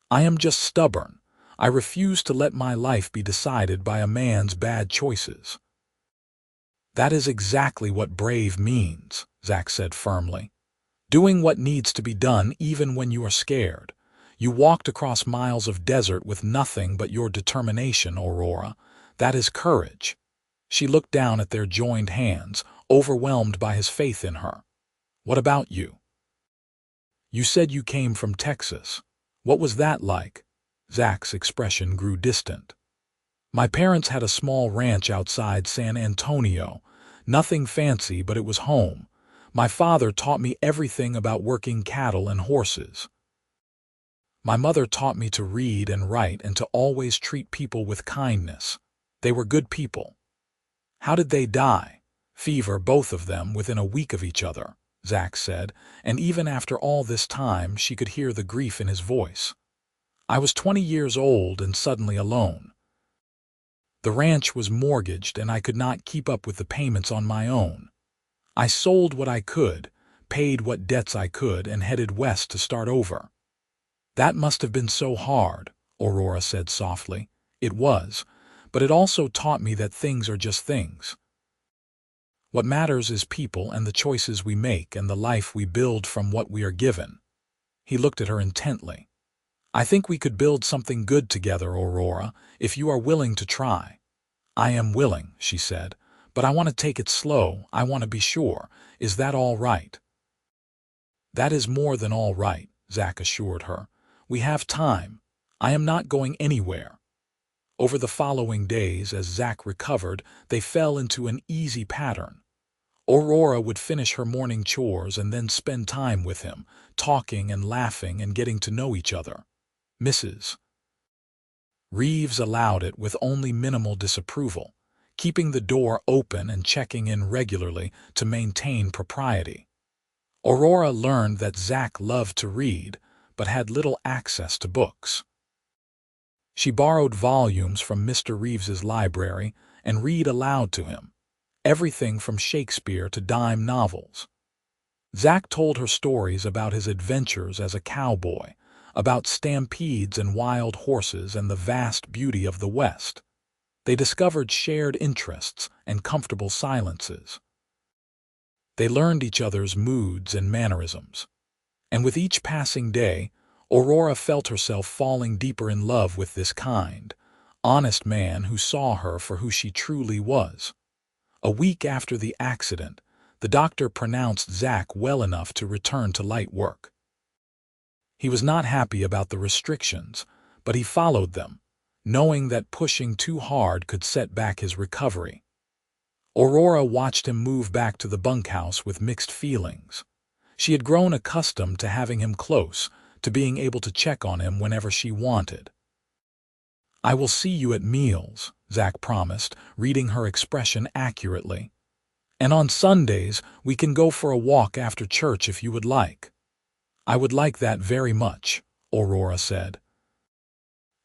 "I am just stubborn. I refuse to let my life be decided by a man's bad choices." "That is exactly what brave means," Zach said firmly. "Doing what needs to be done even when you are scared. You walked across miles of desert with nothing but your determination, Aurora. That is courage." She looked down at their joined hands, overwhelmed by his faith in her. "What about you? You said you came from Texas. What was that like?" Zach's expression grew distant. "My parents had a small ranch outside San Antonio. Nothing fancy, but it was home. My father taught me everything about working cattle and horses. My mother taught me to read and write and to always treat people with kindness. They were good people." "How did they die?" "Fever, both of them, within a week of each other," Zach said, and even after all this time she could hear the grief in his voice. I was 20 years old and suddenly alone. The ranch was mortgaged and I could not keep up with the payments on my own. I sold what I could, paid what debts I could, and headed west to start over. That must have been so hard, Aurora said softly. It was, but it also taught me that things are just things. What matters is people and the choices we make and the life we build from what we are given. He looked at her intently. I think we could build something good together, Aurora, if you are willing to try. I am willing, she said, but I want to take it slow. I want to be sure. Is that all right? That is more than all right, Zach assured her. We have time. I am not going anywhere. Over the following days, as Zach recovered, they fell into an easy pattern. Aurora would finish her morning chores and then spend time with him, talking and laughing and getting to know each other. Mrs. Reeves allowed it with only minimal disapproval, keeping the door open and checking in regularly to maintain propriety. Aurora learned that Zach loved to read, but had little access to books. She borrowed volumes from Mr. Reeves's library and read aloud to him, everything from Shakespeare to dime novels. Zach told her stories about his adventures as a cowboy, about stampedes and wild horses and the vast beauty of the West. They discovered shared interests and comfortable silences. They learned each other's moods and mannerisms. And with each passing day, Aurora felt herself falling deeper in love with this kind, honest man who saw her for who she truly was. A week after the accident, the doctor pronounced Zach well enough to return to light work. He was not happy about the restrictions, but he followed them, knowing that pushing too hard could set back his recovery. Aurora watched him move back to the bunkhouse with mixed feelings. She had grown accustomed to having him close, to being able to check on him whenever she wanted. I will see you at meals, Zach promised, reading her expression accurately. And on Sundays, we can go for a walk after church if you would like. I would like that very much, Aurora said.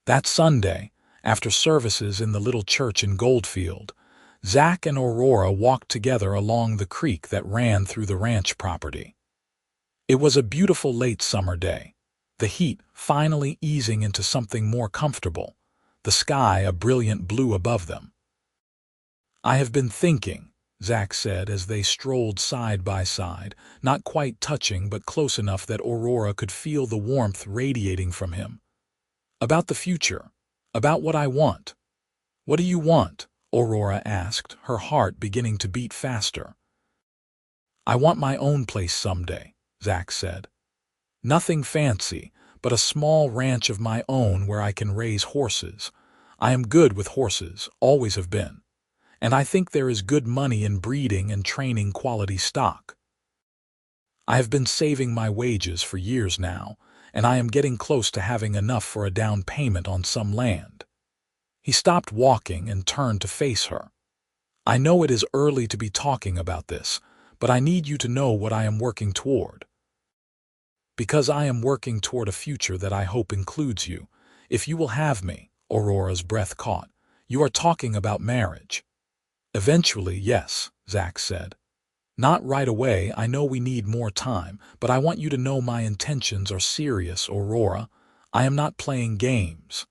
That Sunday, after services in the little church in Goldfield, Zach and Aurora walked together along the creek that ran through the ranch property. It was a beautiful late summer day, the heat finally easing into something more comfortable, the sky a brilliant blue above them. I have been thinking, Zach said as they strolled side by side, not quite touching but close enough that Aurora could feel the warmth radiating from him. About the future, about what I want. What do you want? Aurora asked, her heart beginning to beat faster. I want my own place someday, Zach said. Nothing fancy, but a small ranch of my own where I can raise horses. I am good with horses, always have been. And I think there is good money in breeding and training quality stock. I have been saving my wages for years now, and I am getting close to having enough for a down payment on some land. He stopped walking and turned to face her. I know it is early to be talking about this, but I need you to know what I am working toward. Because I am working toward a future that I hope includes you. If you will have me, Aurora's breath caught. You are talking about marriage. Eventually, yes, Zach said. Not right away, I know we need more time, but I want you to know my intentions are serious, Aurora. I am not playing games.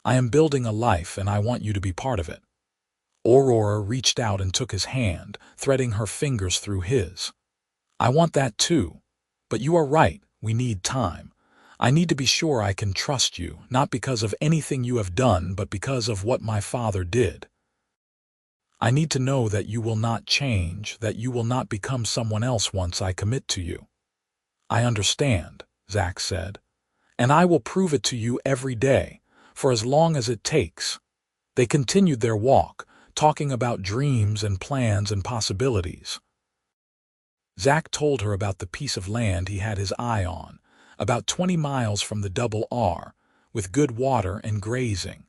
I am building a life and I want you to be part of it. Aurora reached out and took his hand, threading her fingers through his. I want that too. But you are right, we need time. I need to be sure I can trust you, not because of anything you have done, but because of what my father did. I need to know that you will not change, that you will not become someone else once I commit to you. I understand, Zach said. And I will prove it to you every day, for as long as it takes. They continued their walk, talking about dreams and plans and possibilities. Zach told her about the piece of land he had his eye on, about 20 miles from the Double R, with good water and grazing.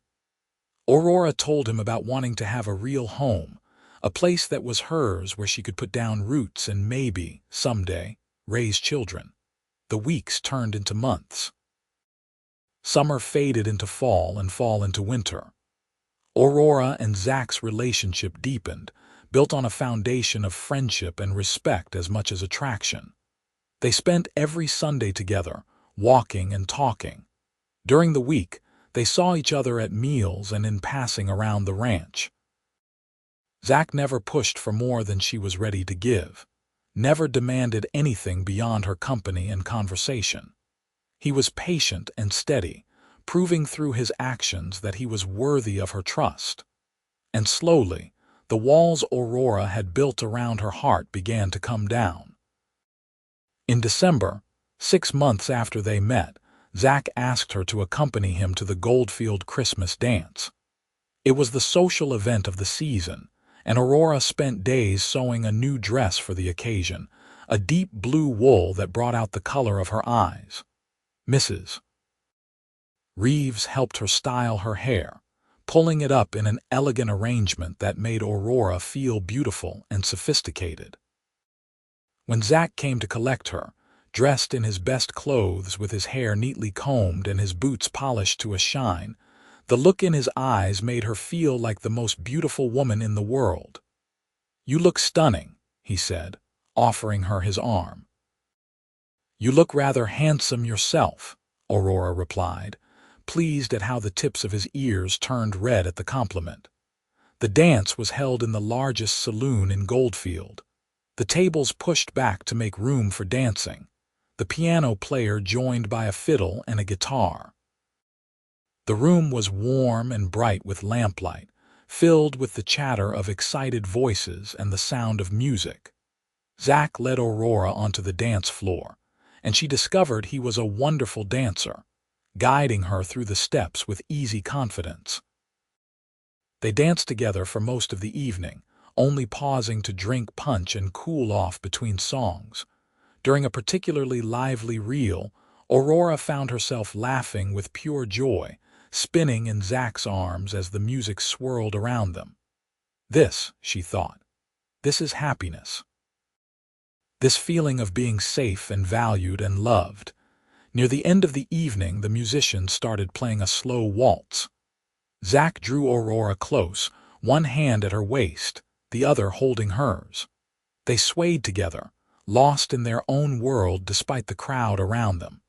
Aurora told him about wanting to have a real home, a place that was hers where she could put down roots and maybe, someday, raise children. The weeks turned into months. Summer faded into fall and fall into winter. Aurora and Zach's relationship deepened, built on a foundation of friendship and respect as much as attraction. They spent every Sunday together, walking and talking. During the week, they saw each other at meals and in passing around the ranch. Zach never pushed for more than she was ready to give, never demanded anything beyond her company and conversation. He was patient and steady, proving through his actions that he was worthy of her trust. And slowly, the walls Aurora had built around her heart began to come down. In December, 6 months after they met, Zach asked her to accompany him to the Goldfield Christmas dance. It was the social event of the season, and Aurora spent days sewing a new dress for the occasion, a deep blue wool that brought out the color of her eyes. Mrs. Reeves helped her style her hair, pulling it up in an elegant arrangement that made Aurora feel beautiful and sophisticated. When Zach came to collect her, dressed in his best clothes with his hair neatly combed and his boots polished to a shine, the look in his eyes made her feel like the most beautiful woman in the world. "You look stunning," he said, offering her his arm. "You look rather handsome yourself," Aurora replied, pleased at how the tips of his ears turned red at the compliment. The dance was held in the largest saloon in Goldfield. The tables pushed back to make room for dancing, the piano player joined by a fiddle and a guitar. The room was warm and bright with lamplight, filled with the chatter of excited voices and the sound of music. Zach led Aurora onto the dance floor, and she discovered he was a wonderful dancer, guiding her through the steps with easy confidence. They danced together for most of the evening, only pausing to drink punch and cool off between songs. During a particularly lively reel, Aurora found herself laughing with pure joy, spinning in Zach's arms as the music swirled around them. "This," she thought, "this is happiness." This feeling of being safe and valued and loved. Near the end of the evening, the musicians started playing a slow waltz. Zach drew Aurora close, one hand at her waist, the other holding hers. They swayed together, lost in their own world despite the crowd around them.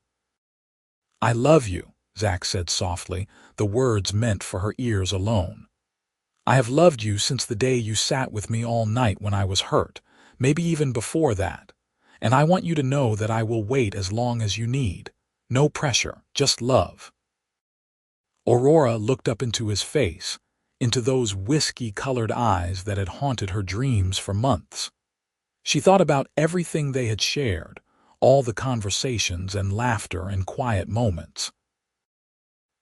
"I love you," Zach said softly, the words meant for her ears alone. "I have loved you since the day you sat with me all night when I was hurt, maybe even before that. And I want you to know that I will wait as long as you need. No pressure, just love." Aurora looked up into his face, into those whiskey-colored eyes that had haunted her dreams for months. She thought about everything they had shared, all the conversations and laughter and quiet moments.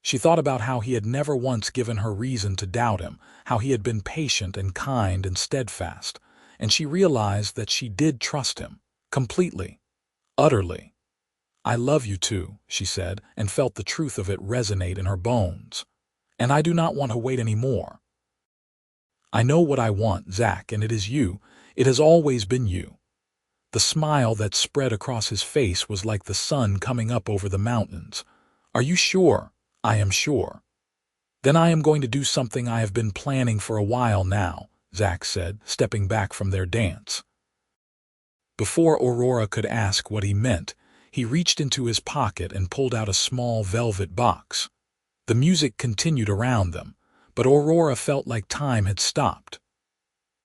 She thought about how he had never once given her reason to doubt him, how he had been patient and kind and steadfast, and she realized that she did trust him, completely, utterly. "I love you too," she said, and felt the truth of it resonate in her bones. "And I do not want to wait any more. I know what I want, Zach, and it is you. It has always been you." The smile that spread across his face was like the sun coming up over the mountains. "Are you sure?" "I am sure." "Then I am going to do something I have been planning for a while now," Zach said, stepping back from their dance. Before Aurora could ask what he meant, he reached into his pocket and pulled out a small velvet box. The music continued around them, but Aurora felt like time had stopped.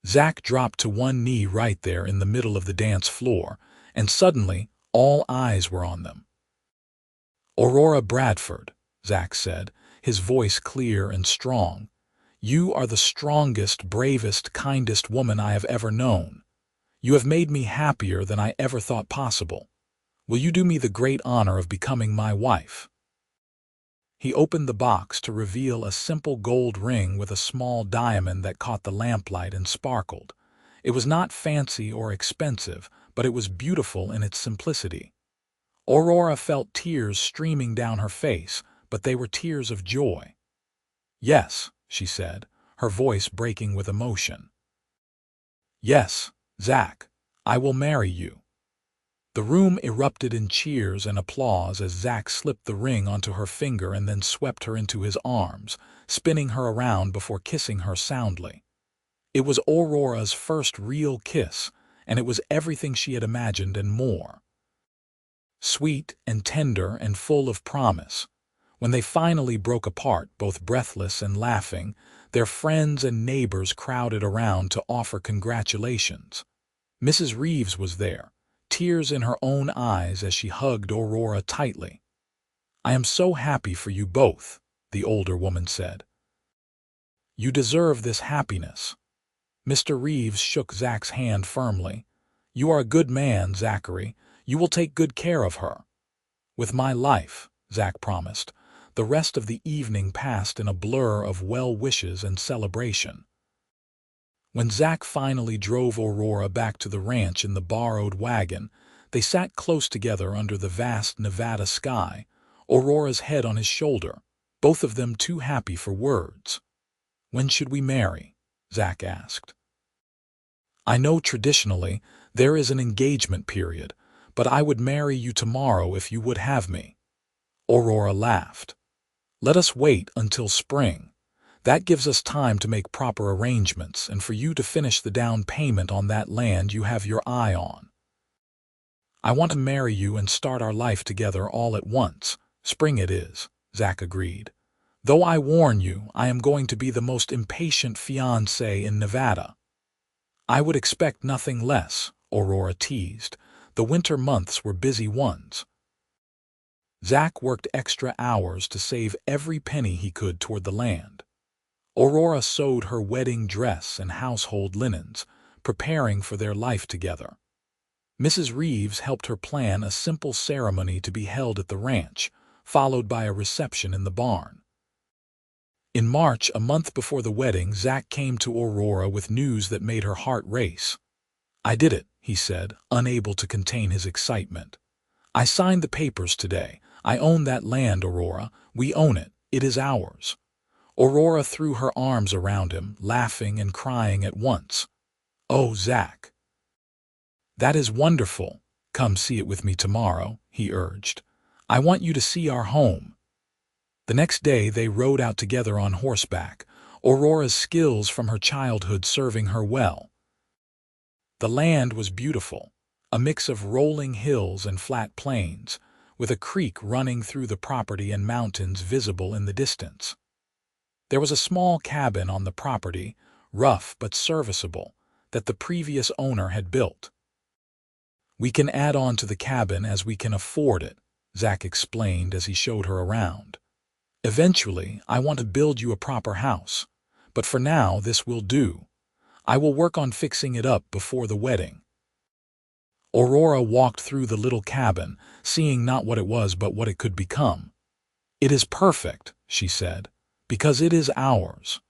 Zach dropped to one knee right there in the middle of the dance floor, and suddenly all eyes were on them. "Aurora Bradford," Zach said, his voice clear and strong, "you are the strongest, bravest, kindest woman I have ever known. You have made me happier than I ever thought possible. Will you do me the great honor of becoming my wife?" He opened the box to reveal a simple gold ring with a small diamond that caught the lamplight and sparkled. It was not fancy or expensive, but it was beautiful in its simplicity. Aurora felt tears streaming down her face, but they were tears of joy. "Yes," she said, her voice breaking with emotion. "Yes, Zach, I will marry you." The room erupted in cheers and applause as Zach slipped the ring onto her finger and then swept her into his arms, spinning her around before kissing her soundly. It was Aurora's first real kiss, and it was everything she had imagined and more. Sweet and tender and full of promise. When they finally broke apart, both breathless and laughing, their friends and neighbors crowded around to offer congratulations. Mrs. Reeves was there, tears in her own eyes as she hugged Aurora tightly. "I am so happy for you both," the older woman said. "You deserve this happiness." Mr. Reeves shook Zach's hand firmly. "You are a good man, Zachary. You will take good care of her." "With my life," Zach promised. The rest of the evening passed in a blur of well wishes and celebration. When Zach finally drove Aurora back to the ranch in the borrowed wagon, they sat close together under the vast Nevada sky, Aurora's head on his shoulder, both of them too happy for words. "When should we marry?" Zach asked. "I know traditionally there is an engagement period, but I would marry you tomorrow if you would have me." Aurora laughed. "Let us wait until spring. That gives us time to make proper arrangements and for you to finish the down payment on that land you have your eye on." "I want to marry you and start our life together all at once. Spring it is," Zach agreed. "Though I warn you, I am going to be the most impatient fiancé in Nevada." "I would expect nothing less," Aurora teased. "The winter months were busy ones." Zach worked extra hours to save every penny he could toward the land. Aurora sewed her wedding dress and household linens, preparing for their life together. Mrs. Reeves helped her plan a simple ceremony to be held at the ranch, followed by a reception in the barn. In March, a month before the wedding, Zach came to Aurora with news that made her heart race. "I did it," he said, unable to contain his excitement. "I signed the papers today. I own that land, Aurora. We own it. It is ours." Aurora threw her arms around him, laughing and crying at once. "Oh, Zach." "That is wonderful. Come see it with me tomorrow," he urged. "I want you to see our home." The next day they rode out together on horseback, Aurora's skills from her childhood serving her well. The land was beautiful, a mix of rolling hills and flat plains, with a creek running through the property and mountains visible in the distance. There was a small cabin on the property, rough but serviceable, that the previous owner had built. "We can add on to the cabin as we can afford it," Zach explained as he showed her around. "Eventually, I want to build you a proper house, but for now this will do. I will work on fixing it up before the wedding." Aurora walked through the little cabin, seeing not what it was but what it could become. "It is perfect," she said, "because it is ours."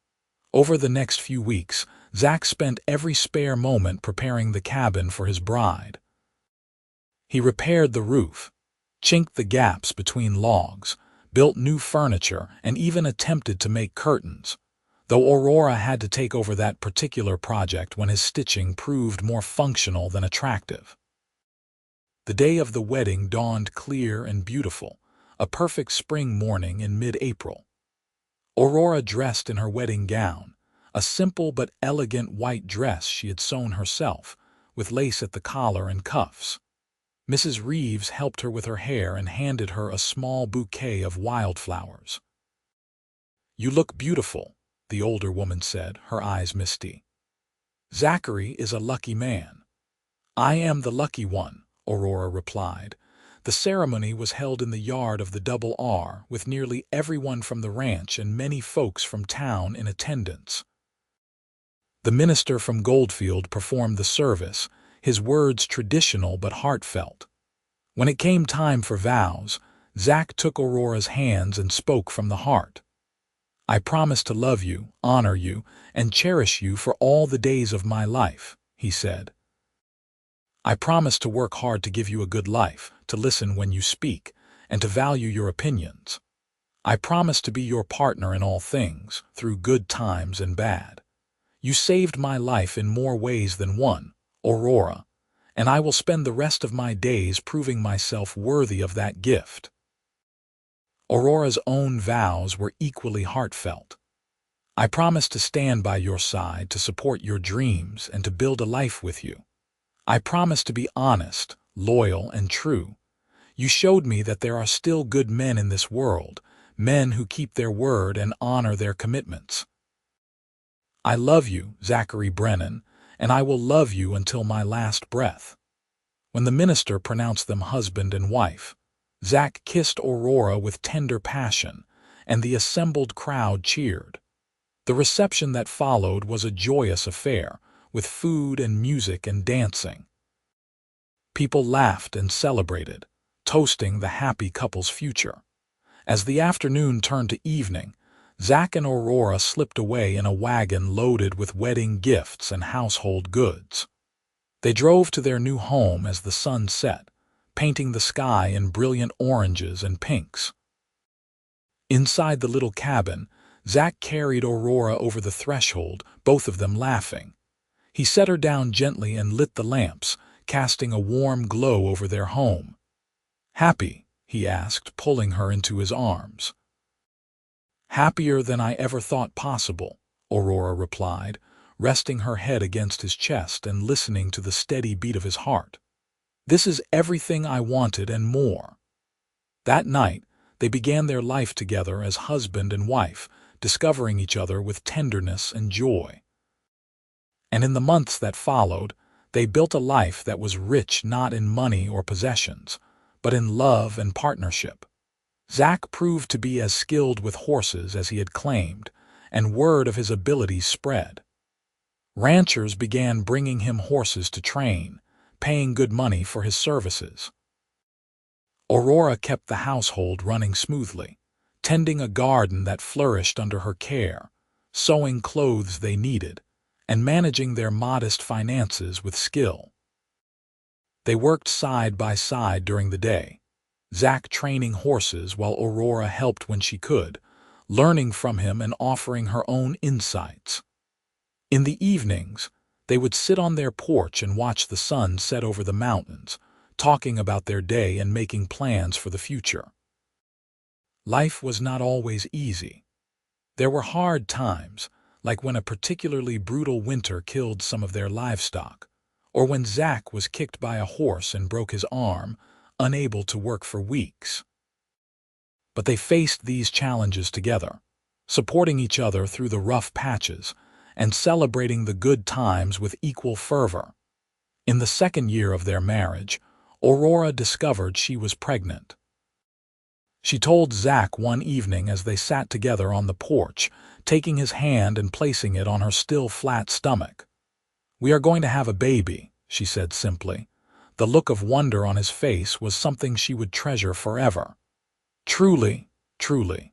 Over the next few weeks, Zach spent every spare moment preparing the cabin for his bride. He repaired the roof, chinked the gaps between logs, built new furniture, and even attempted to make curtains, though Aurora had to take over that particular project when his stitching proved more functional than attractive. The day of the wedding dawned clear and beautiful, a perfect spring morning in mid-April. Aurora dressed in her wedding gown, a simple but elegant white dress she had sewn herself, with lace at the collar and cuffs. Mrs. Reeves helped her with her hair and handed her a small bouquet of wildflowers. "You look beautiful," the older woman said, her eyes misty. "Zachary is a lucky man." "I am the lucky one," Aurora replied. The ceremony was held in the yard of the Double R, with nearly everyone from the ranch and many folks from town in attendance. The minister from Goldfield performed the service, his words traditional but heartfelt. When it came time for vows, Zach took Aurora's hands and spoke from the heart. "I promise to love you, honor you, and cherish you for all the days of my life," he said. "I promise to work hard to give you a good life, to listen when you speak, and to value your opinions. I promise to be your partner in all things, through good times and bad. You saved my life in more ways than one, Aurora, and I will spend the rest of my days proving myself worthy of that gift." Aurora's own vows were equally heartfelt. "I promise to stand by your side, to support your dreams, and to build a life with you. I promise to be honest, loyal, and true. You showed me that there are still good men in this world, men who keep their word and honor their commitments. I love you, Zachary Brennan, and I will love you until my last breath." When the minister pronounced them husband and wife, Zach kissed Aurora with tender passion, and the assembled crowd cheered. The reception that followed was a joyous affair, with food and music and dancing. People laughed and celebrated, toasting the happy couple's future. As the afternoon turned to evening, Zach and Aurora slipped away in a wagon loaded with wedding gifts and household goods. They drove to their new home as the sun set, painting the sky in brilliant oranges and pinks. Inside the little cabin, Zach carried Aurora over the threshold, both of them laughing. He set her down gently and lit the lamps, casting a warm glow over their home. "Happy?" he asked, pulling her into his arms. "Happier than I ever thought possible," Aurora replied, resting her head against his chest and listening to the steady beat of his heart. "This is everything I wanted and more." That night, they began their life together as husband and wife, discovering each other with tenderness and joy. And in the months that followed, they built a life that was rich not in money or possessions, but in love and partnership. Zach proved to be as skilled with horses as he had claimed, and word of his abilities spread. Ranchers began bringing him horses to train, paying good money for his services. Aurora kept the household running smoothly, tending a garden that flourished under her care, sewing clothes they needed, and managing their modest finances with skill. They worked side by side during the day, Zach training horses while Aurora helped when she could, learning from him and offering her own insights. In the evenings, they would sit on their porch and watch the sun set over the mountains, talking about their day and making plans for the future. Life was not always easy. There were hard times, like when a particularly brutal winter killed some of their livestock, or when Zach was kicked by a horse and broke his arm, unable to work for weeks. But they faced these challenges together, supporting each other through the rough patches and celebrating the good times with equal fervor. In the second year of their marriage, Aurora discovered she was pregnant. She told Zach one evening as they sat together on the porch, taking his hand and placing it on her still flat stomach. "We are going to have a baby," she said simply. The look of wonder on his face was something she would treasure forever. "Truly, truly."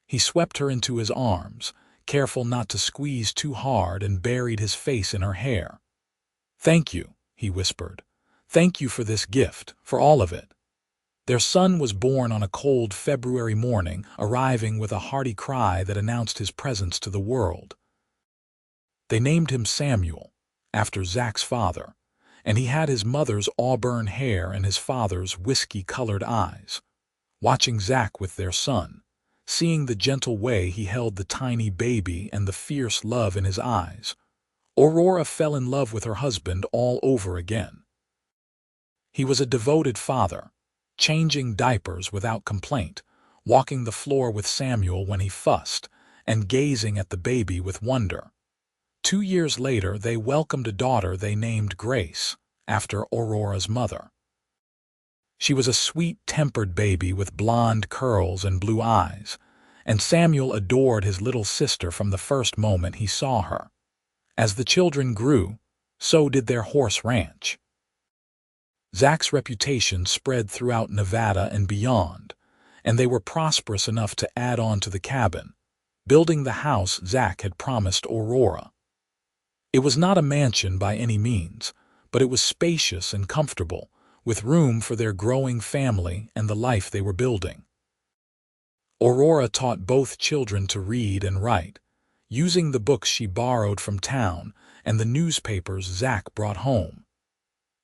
He swept her into his arms, careful not to squeeze too hard, and buried his face in her hair. "Thank you," he whispered. "Thank you for this gift, for all of it." Their son was born on a cold February morning, arriving with a hearty cry that announced his presence to the world. They named him Samuel, after Zach's father, and he had his mother's auburn hair and his father's whiskey-colored eyes. Watching Zach with their son, seeing the gentle way he held the tiny baby and the fierce love in his eyes, Aurora fell in love with her husband all over again. He was a devoted father, changing diapers without complaint, walking the floor with Samuel when he fussed, and gazing at the baby with wonder. 2 years later, they welcomed a daughter they named Grace, after Aurora's mother. She was a sweet-tempered baby with blonde curls and blue eyes, and Samuel adored his little sister from the first moment he saw her. As the children grew, so did their horse ranch. Zach's reputation spread throughout Nevada and beyond, and they were prosperous enough to add on to the cabin, building the house Zach had promised Aurora. It was not a mansion by any means, but it was spacious and comfortable, with room for their growing family and the life they were building. Aurora taught both children to read and write, using the books she borrowed from town and the newspapers Zach brought home.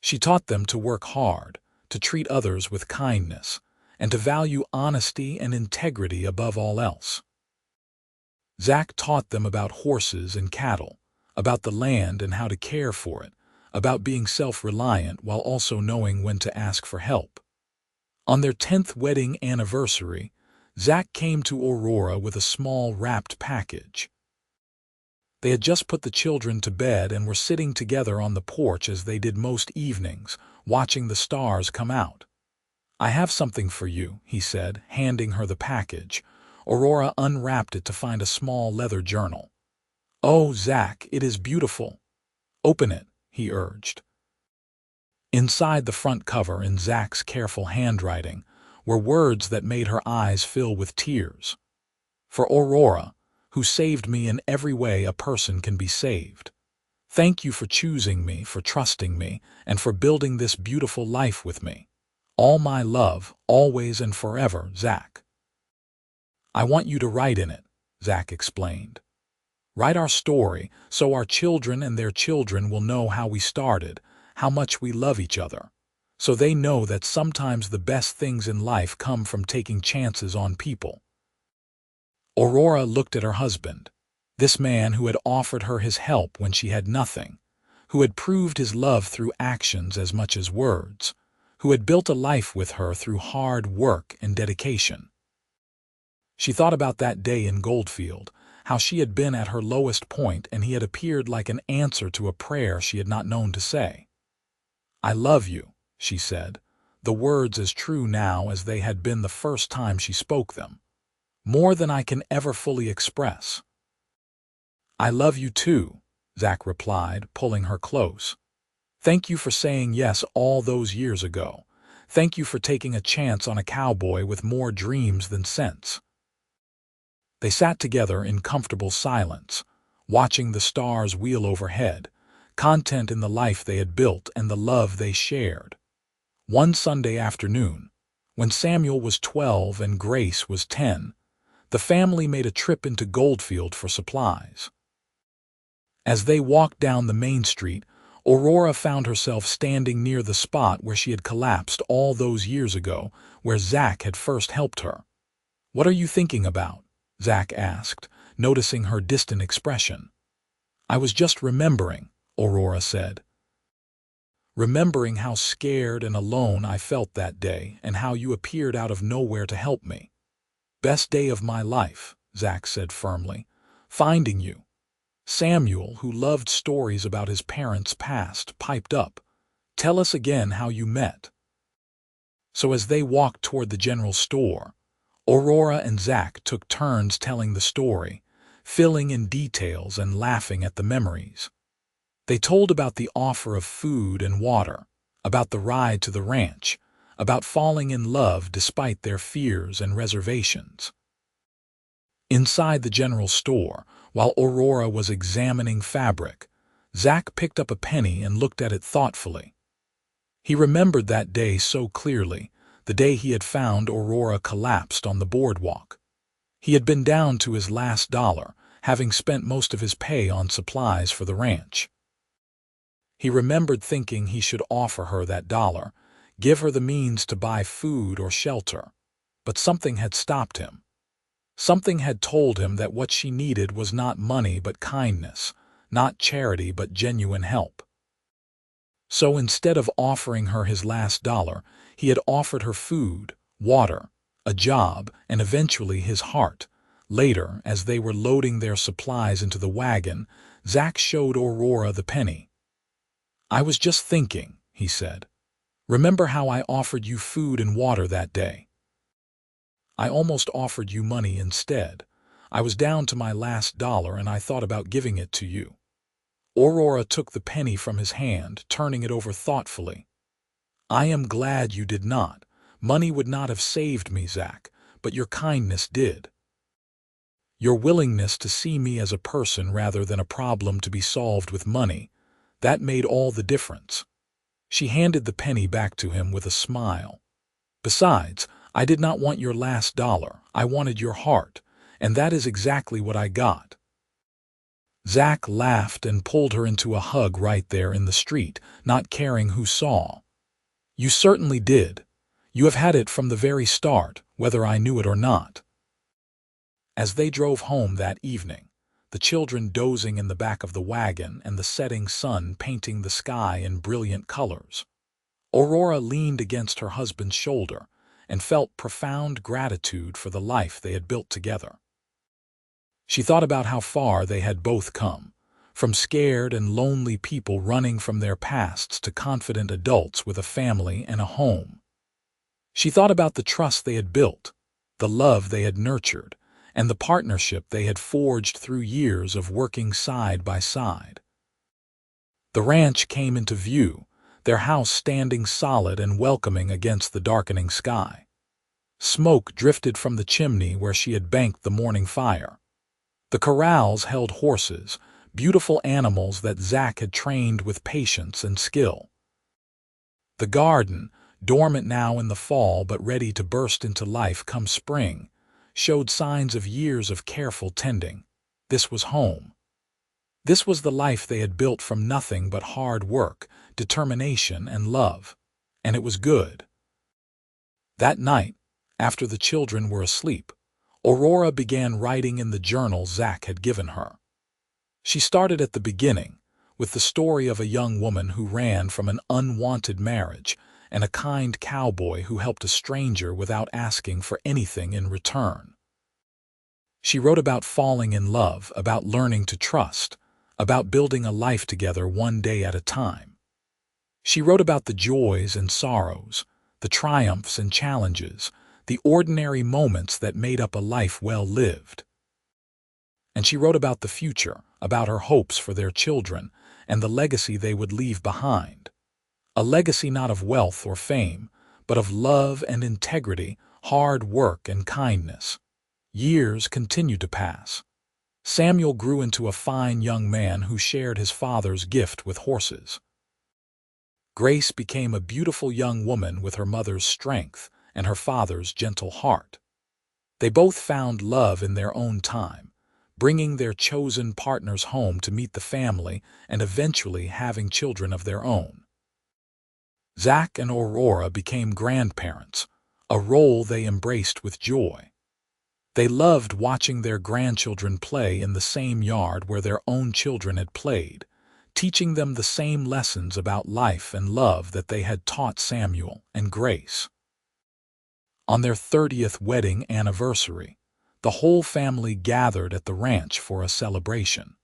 She taught them to work hard, to treat others with kindness, and to value honesty and integrity above all else. Zach taught them about horses and cattle, about the land and how to care for it, about being self-reliant while also knowing when to ask for help. On their 10th wedding anniversary, Zach came to Aurora with a small wrapped package. They had just put the children to bed and were sitting together on the porch as they did most evenings, watching the stars come out. "I have something for you," he said, handing her the package. Aurora unwrapped it to find a small leather journal. "Oh, Zach, it is beautiful." "Open it," he urged. Inside the front cover, in Zach's careful handwriting, were words that made her eyes fill with tears. "For Aurora, who saved me in every way a person can be saved. Thank you for choosing me, for trusting me, and for building this beautiful life with me. All my love, always and forever, Zach." "I want you to write in it," Zach explained. "Write our story so our children and their children will know how we started, how much we love each other, so they know that sometimes the best things in life come from taking chances on people." Aurora looked at her husband, this man who had offered her his help when she had nothing, who had proved his love through actions as much as words, who had built a life with her through hard work and dedication. She thought about that day in Goldfield, how she had been at her lowest point and he had appeared like an answer to a prayer she had not known to say. "I love you," she said, the words as true now as they had been the first time she spoke them. "More than I can ever fully express." "I love you too," Zach replied, pulling her close. "Thank you for saying yes all those years ago. Thank you for taking a chance on a cowboy with more dreams than sense." They sat together in comfortable silence, watching the stars wheel overhead, content in the life they had built and the love they shared. One Sunday afternoon, when Samuel was 12 and Grace was 10, the family made a trip into Goldfield for supplies. As they walked down the main street, Aurora found herself standing near the spot where she had collapsed all those years ago, where Zach had first helped her. "What are you thinking about?" Zach asked, noticing her distant expression. "I was just remembering," Aurora said. "Remembering how scared and alone I felt that day and how you appeared out of nowhere to help me." "Best day of my life," Zach said firmly. "Finding you." Samuel, who loved stories about his parents' past, piped up. "Tell us again how you met." So as they walked toward the general store, Aurora and Zach took turns telling the story, filling in details and laughing at the memories. They told about the offer of food and water, about the ride to the ranch, about falling in love despite their fears and reservations. Inside the general store, while Aurora was examining fabric, Zach picked up a penny and looked at it thoughtfully. He remembered that day so clearly, the day he had found Aurora collapsed on the boardwalk. He had been down to his last dollar, having spent most of his pay on supplies for the ranch. He remembered thinking he should offer her that dollar, give her the means to buy food or shelter, but something had stopped him. Something had told him that what she needed was not money but kindness, not charity but genuine help. So instead of offering her his last dollar, he had offered her food, water, a job, and eventually his heart. Later, as they were loading their supplies into the wagon, Zach showed Aurora the penny. "I was just thinking," he said. "Remember how I offered you food and water that day? I almost offered you money instead. I was down to my last dollar and I thought about giving it to you." Aurora took the penny from his hand, turning it over thoughtfully. "I am glad you did not. Money would not have saved me, Zach, but your kindness did. Your willingness to see me as a person rather than a problem to be solved with money, that made all the difference." She handed the penny back to him with a smile. "Besides, I did not want your last dollar. I wanted your heart, and that is exactly what I got." Zach laughed and pulled her into a hug right there in the street, not caring who saw. You certainly did. You have had it from the very start, whether I knew it or not. As they drove home that evening, the children dozing in the back of the wagon and the setting sun painting the sky in brilliant colors, Aurora leaned against her husband's shoulder and felt profound gratitude for the life they had built together. She thought about how far they had both come, from scared and lonely people running from their pasts to confident adults with a family and a home. She thought about the trust they had built, the love they had nurtured, and the partnership they had forged through years of working side by side. The ranch came into view, their house standing solid and welcoming against the darkening sky. Smoke drifted from the chimney where she had banked the morning fire. The corrals held horses, beautiful animals that Zach had trained with patience and skill. The garden, dormant now in the fall but ready to burst into life come spring, showed signs of years of careful tending. This was home. This was the life they had built from nothing but hard work, determination, and love. And it was good. That night, after the children were asleep, Aurora began writing in the journal Zach had given her. She started at the beginning, with the story of a young woman who ran from an unwanted marriage and a kind cowboy who helped a stranger without asking for anything in return. She wrote about falling in love, about learning to trust, about building a life together one day at a time. She wrote about the joys and sorrows, the triumphs and challenges, the ordinary moments that made up a life well lived. And she wrote about the future, about her hopes for their children and the legacy they would leave behind. A legacy not of wealth or fame, but of love and integrity, hard work and kindness. Years continued to pass. Samuel grew into a fine young man who shared his father's gift with horses. Grace became a beautiful young woman with her mother's strength and her father's gentle heart. They both found love in their own time, bringing their chosen partners home to meet the family and eventually having children of their own. Zach and Aurora became grandparents, a role they embraced with joy. They loved watching their grandchildren play in the same yard where their own children had played, teaching them the same lessons about life and love that they had taught Samuel and Grace. On their 30th wedding anniversary, the whole family gathered at the ranch for a celebration.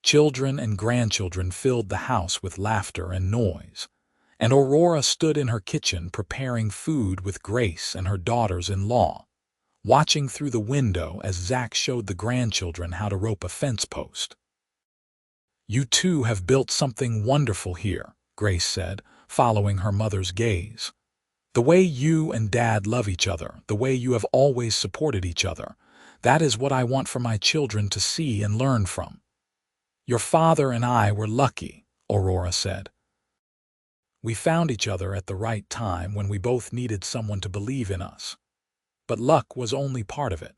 Children and grandchildren filled the house with laughter and noise, and Aurora stood in her kitchen preparing food with Grace and her daughters-in-law, watching through the window as Zach showed the grandchildren how to rope a fence post. "You two have built something wonderful here," Grace said, following her mother's gaze. "The way you and Dad love each other, the way you have always supported each other, that is what I want for my children to see and learn from." "Your father and I were lucky," Aurora said. "We found each other at the right time when we both needed someone to believe in us. But luck was only part of it.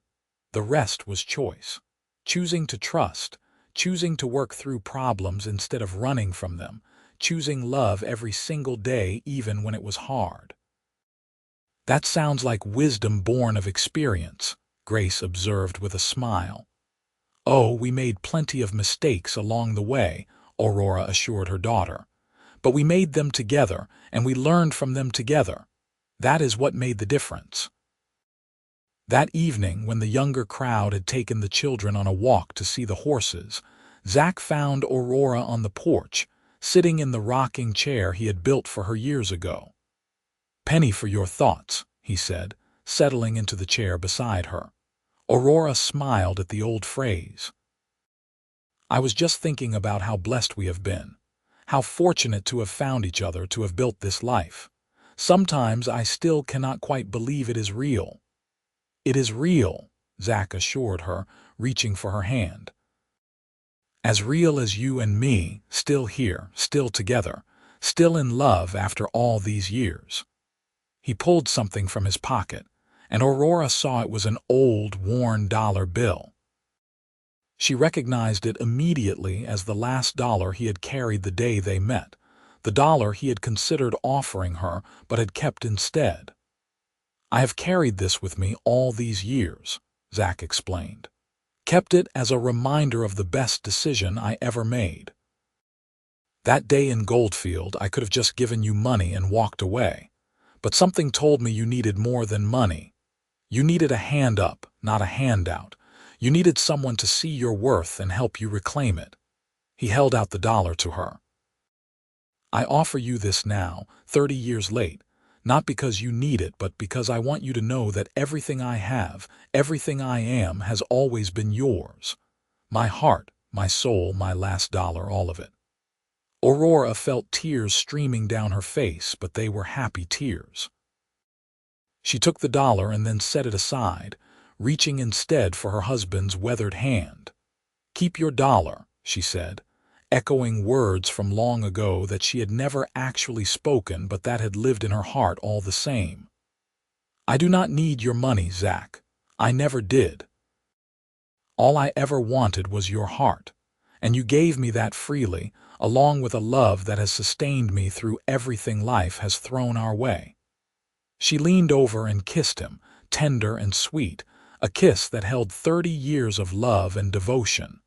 The rest was choice. Choosing to trust, choosing to work through problems instead of running from them, choosing love every single day even when it was hard." "That sounds like wisdom born of experience," Grace observed with a smile. "Oh, we made plenty of mistakes along the way," Aurora assured her daughter. "But we made them together, and we learned from them together. That is what made the difference." That evening, when the younger crowd had taken the children on a walk to see the horses, Zach found Aurora on the porch, sitting in the rocking chair he had built for her years ago. "Penny for your thoughts," he said, settling into the chair beside her. Aurora smiled at the old phrase. "I was just thinking about how blessed we have been, how fortunate to have found each other, to have built this life. Sometimes I still cannot quite believe it is real." "It is real," Zach assured her, reaching for her hand. "As real as you and me, still here, still together, still in love after all these years." He pulled something from his pocket, and Aurora saw it was an old, worn dollar bill. She recognized it immediately as the last dollar he had carried the day they met, the dollar he had considered offering her but had kept instead. "I have carried this with me all these years," Zach explained. "Kept it as a reminder of the best decision I ever made. That day in Goldfield, I could have just given you money and walked away. But something told me you needed more than money. You needed a hand up, not a handout. You needed someone to see your worth and help you reclaim it." He held out the dollar to her. "I offer you this now, 30 years late, not because you need it, but because I want you to know that everything I have, everything I am, has always been yours. My heart, my soul, my last dollar, all of it." Aurora felt tears streaming down her face, but they were happy tears. She took the dollar and then set it aside, reaching instead for her husband's weathered hand. "Keep your dollar," she said, echoing words from long ago that she had never actually spoken but that had lived in her heart all the same. "I do not need your money, Zach. I never did. All I ever wanted was your heart, and you gave me that freely, along with a love that has sustained me through everything life has thrown our way." She leaned over and kissed him, tender and sweet, a kiss that held 30 years of love and devotion.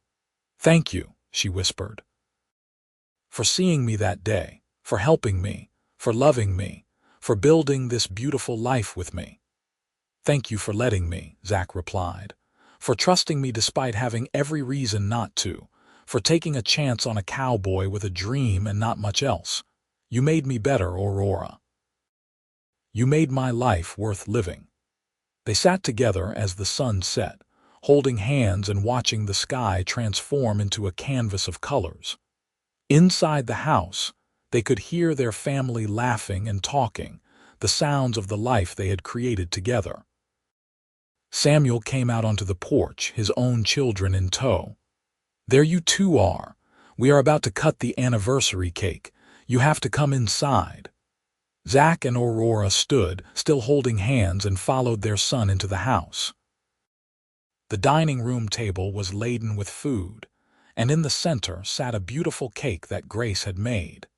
"Thank you," she whispered, "for seeing me that day, for helping me, for loving me, for building this beautiful life with me." "Thank you for letting me," Zach replied, "for trusting me despite having every reason not to, for taking a chance on a cowboy with a dream and not much else. You made me better, Aurora. You made my life worth living." They sat together as the sun set, holding hands and watching the sky transform into a canvas of colors. Inside the house, they could hear their family laughing and talking, the sounds of the life they had created together. Samuel came out onto the porch, his own children in tow. "There you two are. We are about to cut the anniversary cake. You have to come inside." Zach and Aurora stood, still holding hands, and followed their son into the house. The dining room table was laden with food, and in the center sat a beautiful cake that Grace had made,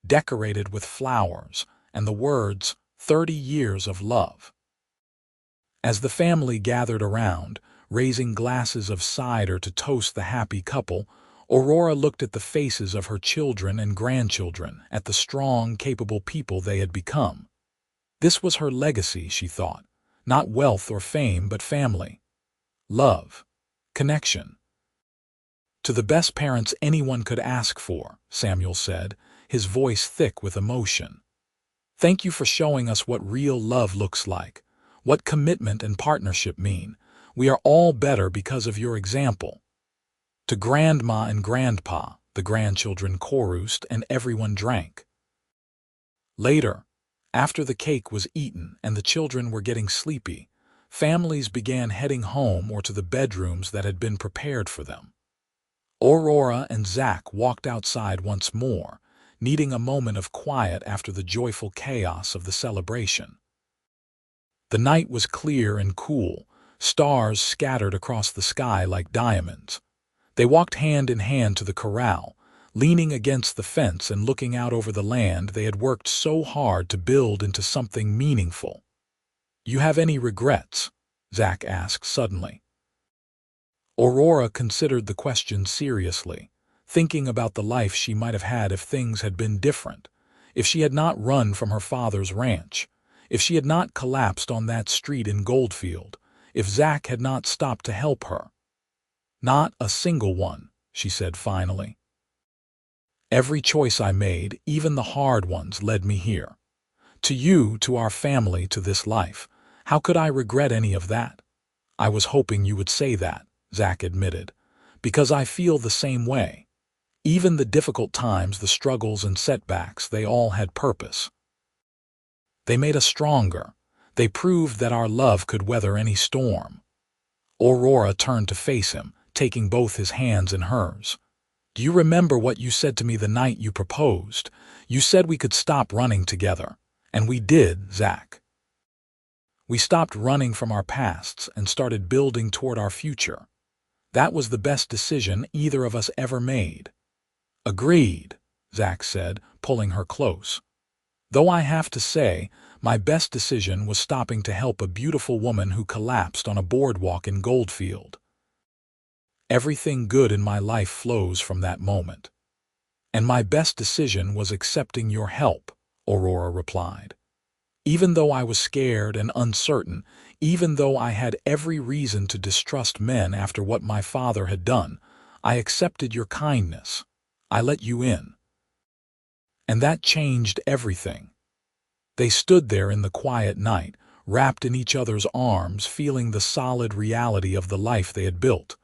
decorated with flowers and the words, "30 years of love." As the family gathered around, raising glasses of cider to toast the happy couple, Aurora looked at the faces of her children and grandchildren, at the strong, capable people they had become. This was her legacy, she thought, not wealth or fame, but family, love, connection. "To the best parents anyone could ask for," Samuel said, his voice thick with emotion. "Thank you for showing us what real love looks like, what commitment and partnership mean. We are all better because of your example." "To Grandma and Grandpa," the grandchildren chorused, and everyone drank. Later, after the cake was eaten and the children were getting sleepy, families began heading home or to the bedrooms that had been prepared for them. Aurora and Zach walked outside once more, needing a moment of quiet after the joyful chaos of the celebration. The night was clear and cool, stars scattered across the sky like diamonds. They walked hand in hand to the corral, leaning against the fence and looking out over the land they had worked so hard to build into something meaningful. "You have any regrets?" Zach asked suddenly. Aurora considered the question seriously, thinking about the life she might have had if things had been different, if she had not run from her father's ranch, if she had not collapsed on that street in Goldfield, if Zach had not stopped to help her. "Not a single one," she said finally. "Every choice I made, even the hard ones, led me here. To you, to our family, to this life. How could I regret any of that?" "I was hoping you would say that," Zach admitted, "because I feel the same way. Even the difficult times, the struggles and setbacks, they all had purpose. They made us stronger. They proved that our love could weather any storm." Aurora turned to face him, taking both his hands in hers. "Do you remember what you said to me the night you proposed? You said we could stop running together. And we did, Zach. We stopped running from our pasts and started building toward our future. That was the best decision either of us ever made." "Agreed," Zach said, pulling her close. "Though I have to say, my best decision was stopping to help a beautiful woman who collapsed on a boardwalk in Goldfield. Everything good in my life flows from that moment. And my best decision was accepting your help," Aurora replied. "Even though I was scared and uncertain, even though I had every reason to distrust men after what my father had done, I accepted your kindness. I let you in. And that changed everything." They stood there in the quiet night, wrapped in each other's arms, feeling the solid reality of the life they had built.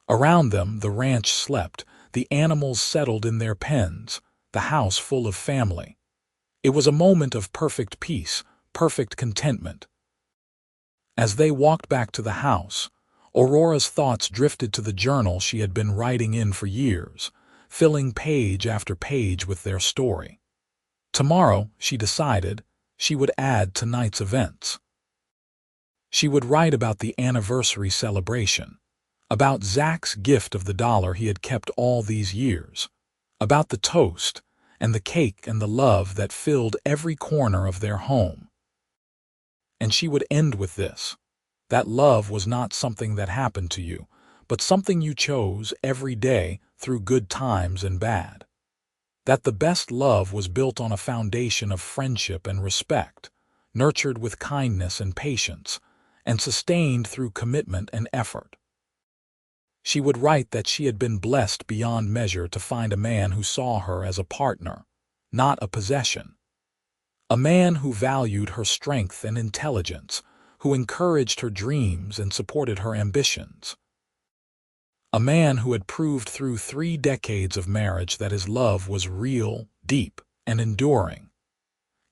Around them, the ranch slept, the animals settled in their pens, the house full of family. It was a moment of perfect peace, perfect contentment. As they walked back to the house, Aurora's thoughts drifted to the journal she had been writing in for years, filling page after page with their story. Tomorrow, she decided, she would add tonight's events. She would write about the anniversary celebration, about Zach's gift of the dollar he had kept all these years, about the toast and the cake and the love that filled every corner of their home. And she would end with this: that love was not something that happened to you, but something you chose every day through good times and bad. That the best love was built on a foundation of friendship and respect, nurtured with kindness and patience, and sustained through commitment and effort. She would write that she had been blessed beyond measure to find a man who saw her as a partner, not a possession. A man who valued her strength and intelligence, who encouraged her dreams and supported her ambitions. A man who had proved through 3 decades of marriage that his love was real, deep, and enduring.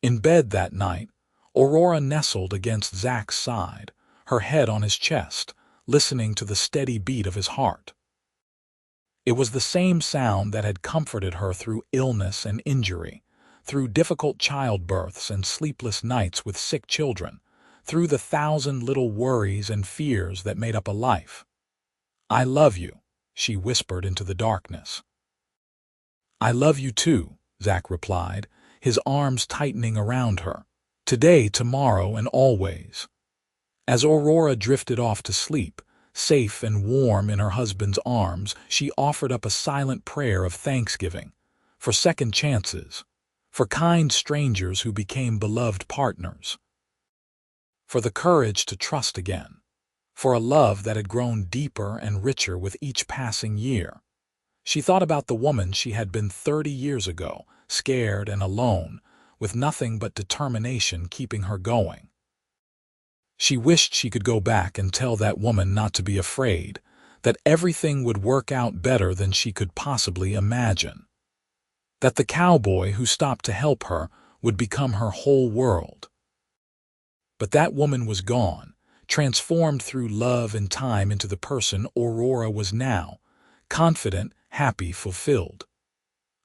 In bed that night, Aurora nestled against Zach's side, her head on his chest, listening to the steady beat of his heart. It was the same sound that had comforted her through illness and injury, through difficult childbirths and sleepless nights with sick children, through the 1,000 little worries and fears that made up a life. "I love you," she whispered into the darkness. "I love you too," Zach replied, his arms tightening around her. "Today, tomorrow, and always." As Aurora drifted off to sleep, safe and warm in her husband's arms, she offered up a silent prayer of thanksgiving, for second chances, for kind strangers who became beloved partners, for the courage to trust again, for a love that had grown deeper and richer with each passing year. She thought about the woman she had been 30 years ago, scared and alone, with nothing but determination keeping her going. She wished she could go back and tell that woman not to be afraid, that everything would work out better than she could possibly imagine, that the cowboy who stopped to help her would become her whole world. But that woman was gone, transformed through love and time into the person Aurora was now, confident, happy, fulfilled.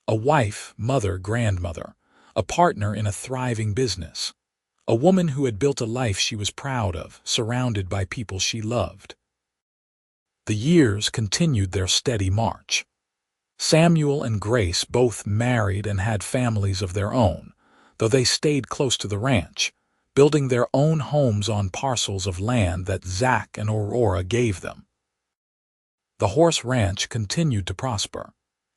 A wife, mother, grandmother, a partner in a thriving business. A woman who had built a life she was proud of, surrounded by people she loved. The years continued their steady march. Samuel and Grace both married and had families of their own, though they stayed close to the ranch, building their own homes on parcels of land that Zach and Aurora gave them. The horse ranch continued to prosper,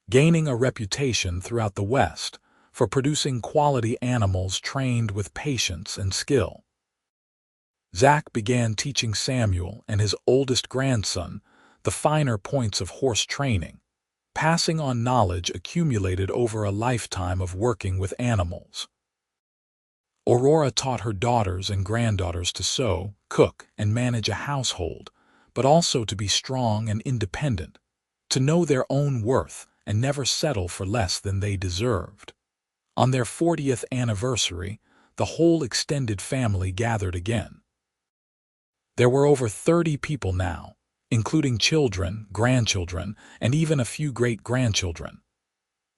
gaining a reputation throughout the West for producing quality animals trained with patience and skill. Zach began teaching Samuel and his oldest grandson the finer points of horse training, passing on knowledge accumulated over a lifetime of working with animals. Aurora taught her daughters and granddaughters to sew, cook, and manage a household, but also to be strong and independent, to know their own worth and never settle for less than they deserved. On their 40th anniversary, the whole extended family gathered again. There were over 30 people now, including children, grandchildren, and even a few great-grandchildren.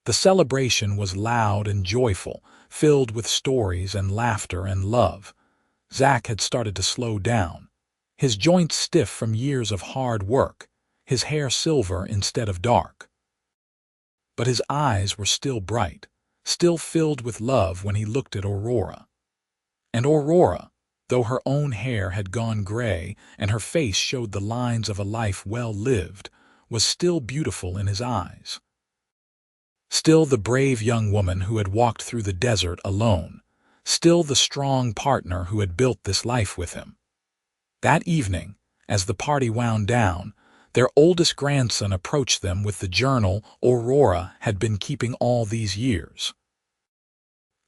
The celebration was loud and joyful, filled with stories and laughter and love. Zach had started to slow down, his joints stiff from years of hard work, his hair silver instead of dark. But his eyes were still bright, still filled with love when he looked at Aurora. And Aurora, though her own hair had gone gray and her face showed the lines of a life well lived, was still beautiful in his eyes. Still the brave young woman who had walked through the desert alone, still the strong partner who had built this life with him. That evening, as the party wound down, their oldest grandson approached them with the journal Aurora had been keeping all these years.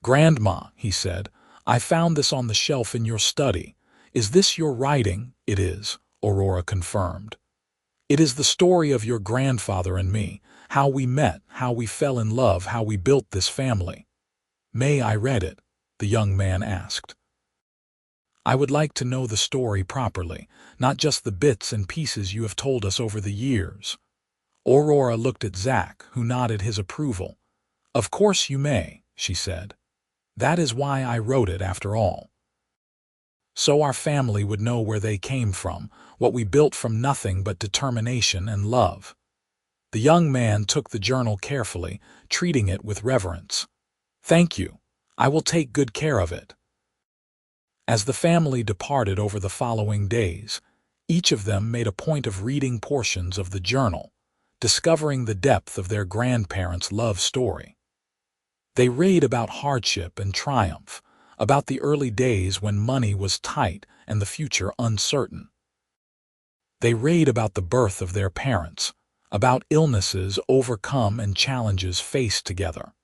"Grandma," he said, "I found this on the shelf in your study. Is this your writing?" "It is," Aurora confirmed. "It is the story of your grandfather and me, how we met, how we fell in love, how we built this family." "May I read it?" the young man asked. "I would like to know the story properly, not just the bits and pieces you have told us over the years." Aurora looked at Zach, who nodded his approval. "Of course you may," she said. "That is why I wrote it after all. So our family would know where they came from, what we built from nothing but determination and love." The young man took the journal carefully, treating it with reverence. "Thank you. I will take good care of it." As the family departed over the following days, each of them made a point of reading portions of the journal, discovering the depth of their grandparents' love story. They read about hardship and triumph, about the early days when money was tight and the future uncertain. They read about the birth of their parents, about illnesses overcome and challenges faced together.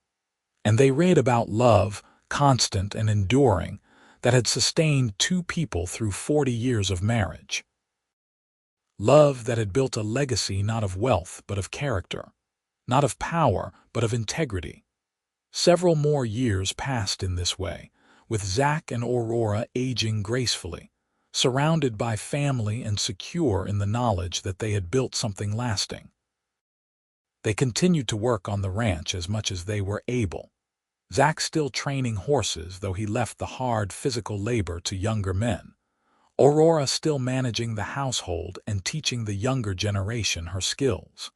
And they read about love, constant and enduring, that had sustained two people through 40 years of marriage. Love that had built a legacy not of wealth but of character, not of power but of integrity. Several more years passed in this way, with Zach and Aurora aging gracefully, surrounded by family and secure in the knowledge that they had built something lasting. They continued to work on the ranch as much as they were able. Zach still training horses, though he left the hard physical labor to younger men. Aurora still managing the household and teaching the younger generation her skills.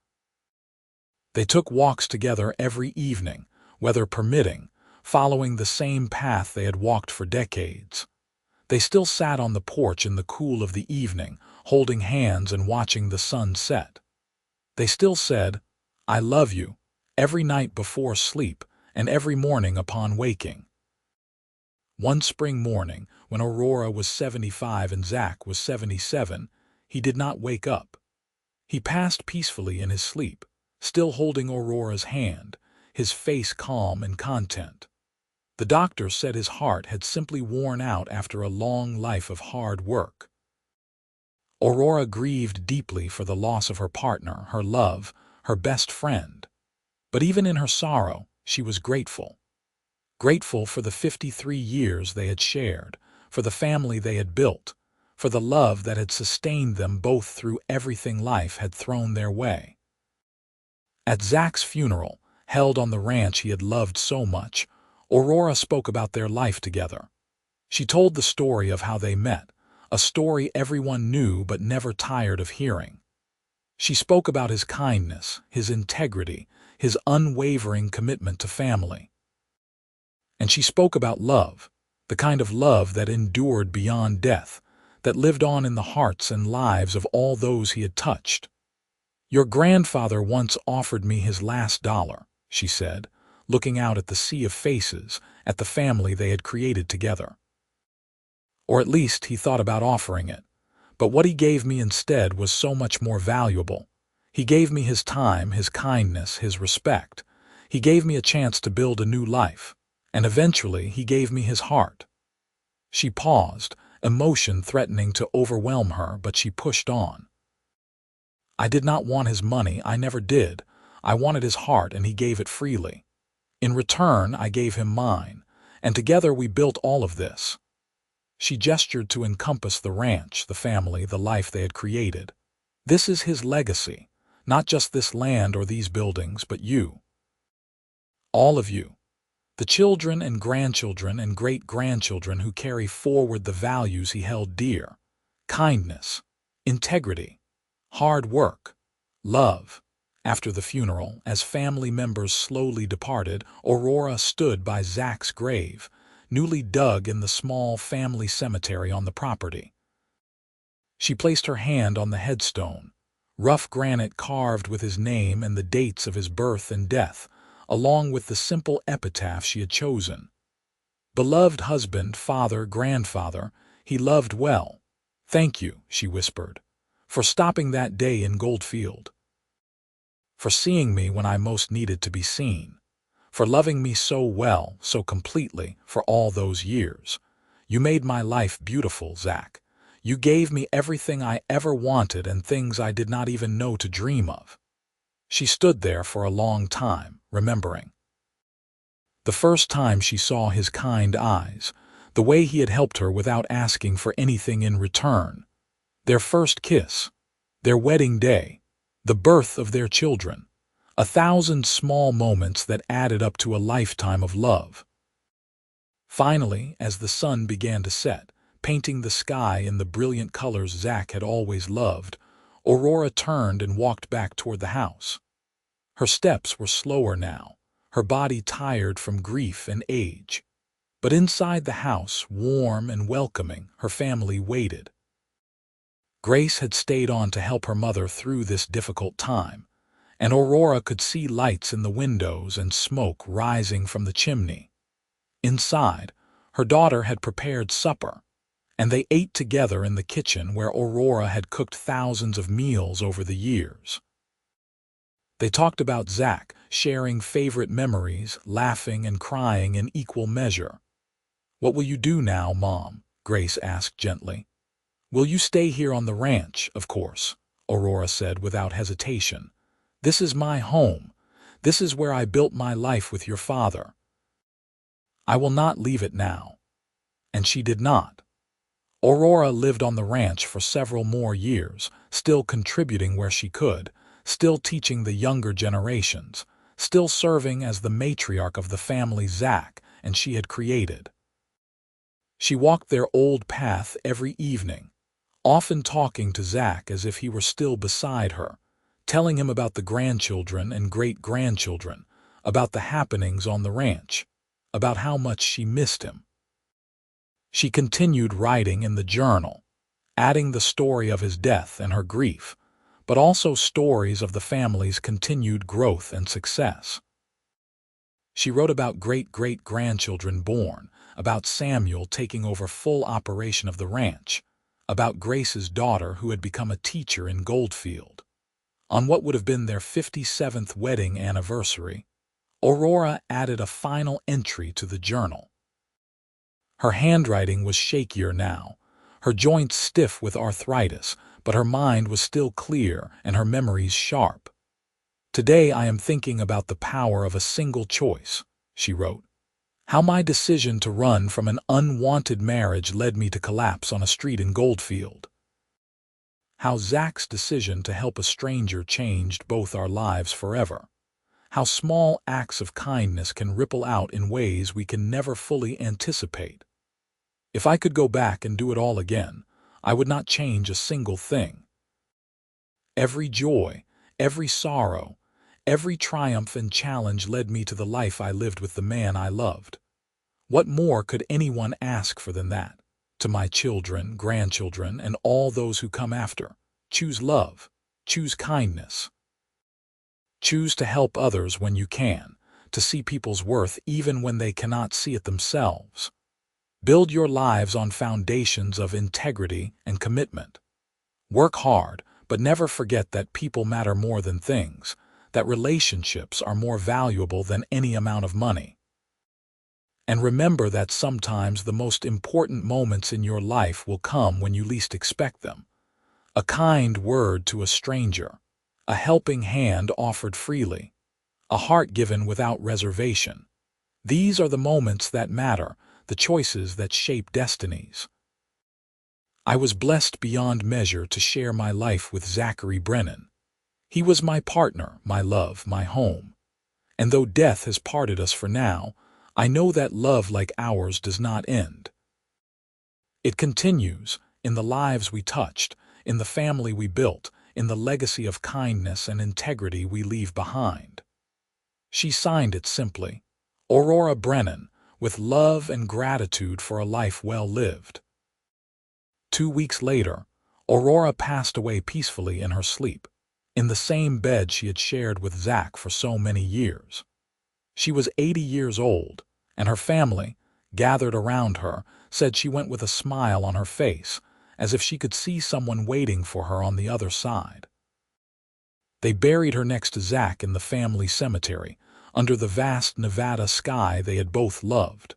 They took walks together every evening, weather permitting, following the same path they had walked for decades. They still sat on the porch in the cool of the evening, holding hands and watching the sun set. They still said, "I love you," every night before sleep and every morning upon waking. One spring morning, when Aurora was 75 and Zach was 77, he did not wake up. He passed peacefully in his sleep, still holding Aurora's hand, his face calm and content. The doctor said his heart had simply worn out after a long life of hard work. Aurora grieved deeply for the loss of her partner, her love, her best friend. But even in her sorrow, she was grateful. Grateful for the 53 years they had shared, for the family they had built, for the love that had sustained them both through everything life had thrown their way. At Zach's funeral, held on the ranch he had loved so much, Aurora spoke about their life together. She told the story of how they met, a story everyone knew but never tired of hearing. She spoke about his kindness, his integrity, his unwavering commitment to family. And she spoke about love, the kind of love that endured beyond death, that lived on in the hearts and lives of all those he had touched. "Your grandfather once offered me his last dollar," she said, looking out at the sea of faces, at the family they had created together. "Or at least he thought about offering it. But what he gave me instead was so much more valuable. He gave me his time, his kindness, his respect. He gave me a chance to build a new life. And eventually he gave me his heart." She paused, emotion threatening to overwhelm her, but she pushed on. "I did not want his money, I never did. I wanted his heart, and he gave it freely. In return, I gave him mine, and together we built all of this." She gestured to encompass the ranch, the family, the life they had created. "This is his legacy, not just this land or these buildings, but you. All of you. The children and grandchildren and great-grandchildren who carry forward the values he held dear: kindness, integrity, hard work, Love. After the funeral, as family members slowly departed, Aurora stood by Zach's grave, newly dug in the small family cemetery on the property. She placed her hand on the headstone, rough granite carved with his name and the dates of his birth and death, along with the simple epitaph she had chosen. Beloved husband, father, grandfather, he loved well. Thank you, she whispered, for stopping that day in Goldfield. For seeing me when I most needed to be seen. For loving me so well, so completely, for all those years. You made my life beautiful, Zach. You gave me everything I ever wanted and things I did not even know to dream of. She stood there for a long time, remembering. The first time she saw his kind eyes, the way he had helped her without asking for anything in return. Their first kiss, their wedding day, the birth of their children, 1,000 small moments that added up to a lifetime of love. Finally, as the sun began to set, painting the sky in the brilliant colors Zach had always loved, Aurora turned and walked back toward the house. Her steps were slower now, her body tired from grief and age. But inside the house, warm and welcoming, her family waited. Grace had stayed on to help her mother through this difficult time, and Aurora could see lights in the windows and smoke rising from the chimney. Inside, her daughter had prepared supper, and they ate together in the kitchen where Aurora had cooked thousands of meals over the years. They talked about Zach, sharing favorite memories, laughing and crying in equal measure. "What will you do now, Mom?" Grace asked gently. "Will you stay here on the ranch, of course?" Aurora said without hesitation. "This is my home. This is where I built my life with your father. I will not leave it now." And she did not. Aurora lived on the ranch for several more years, still contributing where she could, still teaching the younger generations, still serving as the matriarch of the family Zach and she had created. She walked their old path every evening, often talking to Zach as if he were still beside her, telling him about the grandchildren and great-grandchildren, about the happenings on the ranch, about how much she missed him. She continued writing in the journal, adding the story of his death and her grief, but also stories of the family's continued growth and success. She wrote about great-great-grandchildren born, about Samuel taking over full operation of the ranch, about Grace's daughter who had become a teacher in Goldfield. On what would have been their 57th wedding anniversary, Aurora added a final entry to the journal. Her handwriting was shakier now, her joints stiff with arthritis, but her mind was still clear and her memories sharp. "Today I am thinking about the power of a single choice," she wrote. "How my decision to run from an unwanted marriage led me to collapse on a street in Goldfield. How Zach's decision to help a stranger changed both our lives forever. How small acts of kindness can ripple out in ways we can never fully anticipate. If I could go back and do it all again, I would not change a single thing. Every joy, every sorrow, every triumph and challenge led me to the life I lived with the man I loved. What more could anyone ask for than that? To my children, grandchildren, and all those who come after, choose love, choose kindness. Choose to help others when you can, to see people's worth even when they cannot see it themselves. Build your lives on foundations of integrity and commitment. Work hard, but never forget that people matter more than things, that relationships are more valuable than any amount of money. And remember that sometimes the most important moments in your life will come when you least expect them. A kind word to a stranger, a helping hand offered freely, a heart given without reservation. These are the moments that matter, the choices that shape destinies. I was blessed beyond measure to share my life with Zachary Brennan. He was my partner, my love, my home. And though death has parted us for now, I know that love like ours does not end. It continues in the lives we touched, in the family we built, in the legacy of kindness and integrity we leave behind. She signed it simply, Aurora Brennan, with love and gratitude for a life well lived. 2 weeks later, Aurora passed away peacefully in her sleep, in the same bed she had shared with Zach for so many years. She was 80 years old, and her family, gathered around her, said she went with a smile on her face, as if she could see someone waiting for her on the other side. They buried her next to Zach in the family cemetery, under the vast Nevada sky they had both loved.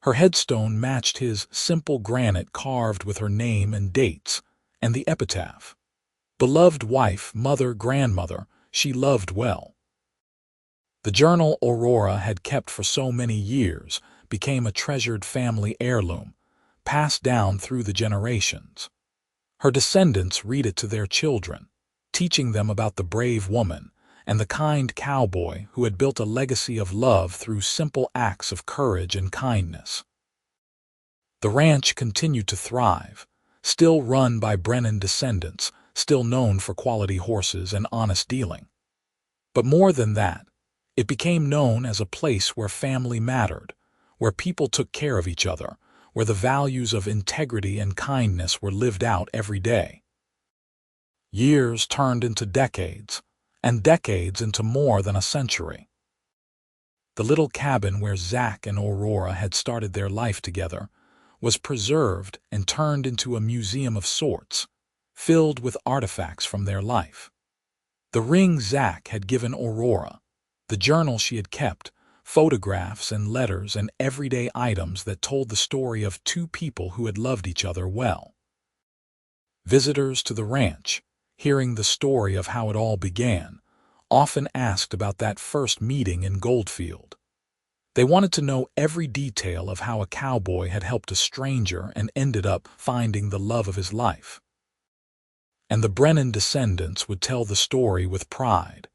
Her headstone matched his, simple granite carved with her name and dates, and the epitaph, "Beloved wife, mother, grandmother, she loved well." The journal Aurora had kept for so many years became a treasured family heirloom, passed down through the generations. Her descendants read it to their children, teaching them about the brave woman and the kind cowboy who had built a legacy of love through simple acts of courage and kindness. The ranch continued to thrive, still run by Brennan descendants, still known for quality horses and honest dealing. But more than that, it became known as a place where family mattered, where people took care of each other, where the values of integrity and kindness were lived out every day. Years turned into decades, and decades into more than a century. The little cabin where Zach and Aurora had started their life together was preserved and turned into a museum of sorts, filled with artifacts from their life. The ring Zach had given Aurora, the journal she had kept, photographs and letters and everyday items that told the story of two people who had loved each other well. Visitors to the ranch, hearing the story of how it all began, often asked about that first meeting in Goldfield. They wanted to know every detail of how a cowboy had helped a stranger and ended up finding the love of his life. And the Brennan descendants would tell the story with pride,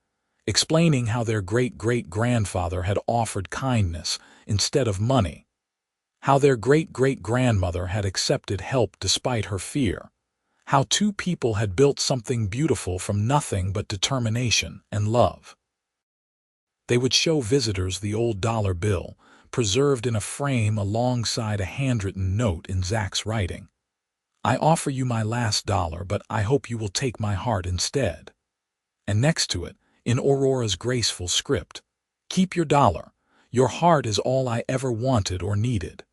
explaining how their great-great-grandfather had offered kindness instead of money, how their great-great-grandmother had accepted help despite her fear, how two people had built something beautiful from nothing but determination and love. They would show visitors the old dollar bill, preserved in a frame alongside a handwritten note in Zach's writing. "I offer you my last dollar, but I hope you will take my heart instead." And next to it, in Aurora's graceful script, "Keep your dollar. Your heart is all I ever wanted or needed."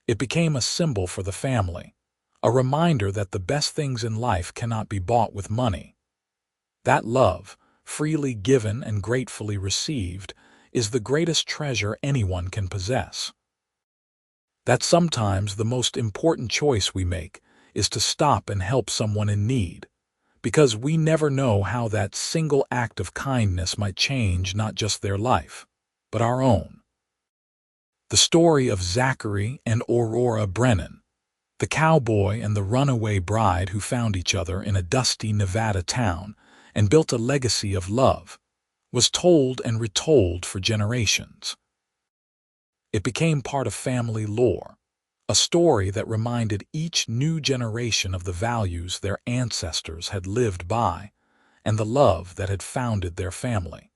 It became a symbol for the family, a reminder that the best things in life cannot be bought with money. That love, freely given and gratefully received, is the greatest treasure anyone can possess. That sometimes the most important choice we make is to stop and help someone in need, because we never know how that single act of kindness might change not just their life, but our own. The story of Zachary and Aurora Brennan, the cowboy and the runaway bride who found each other in a dusty Nevada town and built a legacy of love, was told and retold for generations. It became part of family lore, a story that reminded each new generation of the values their ancestors had lived by and the love that had founded their family.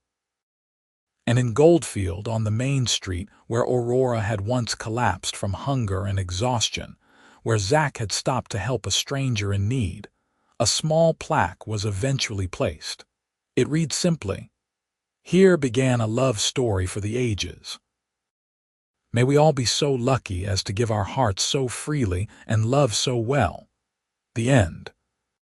And in Goldfield, on the main street where Aurora had once collapsed from hunger and exhaustion, where Zach had stopped to help a stranger in need, a small plaque was eventually placed. It read simply, "Here began a love story for the ages." May we all be so lucky as to give our hearts so freely and love so well. The end.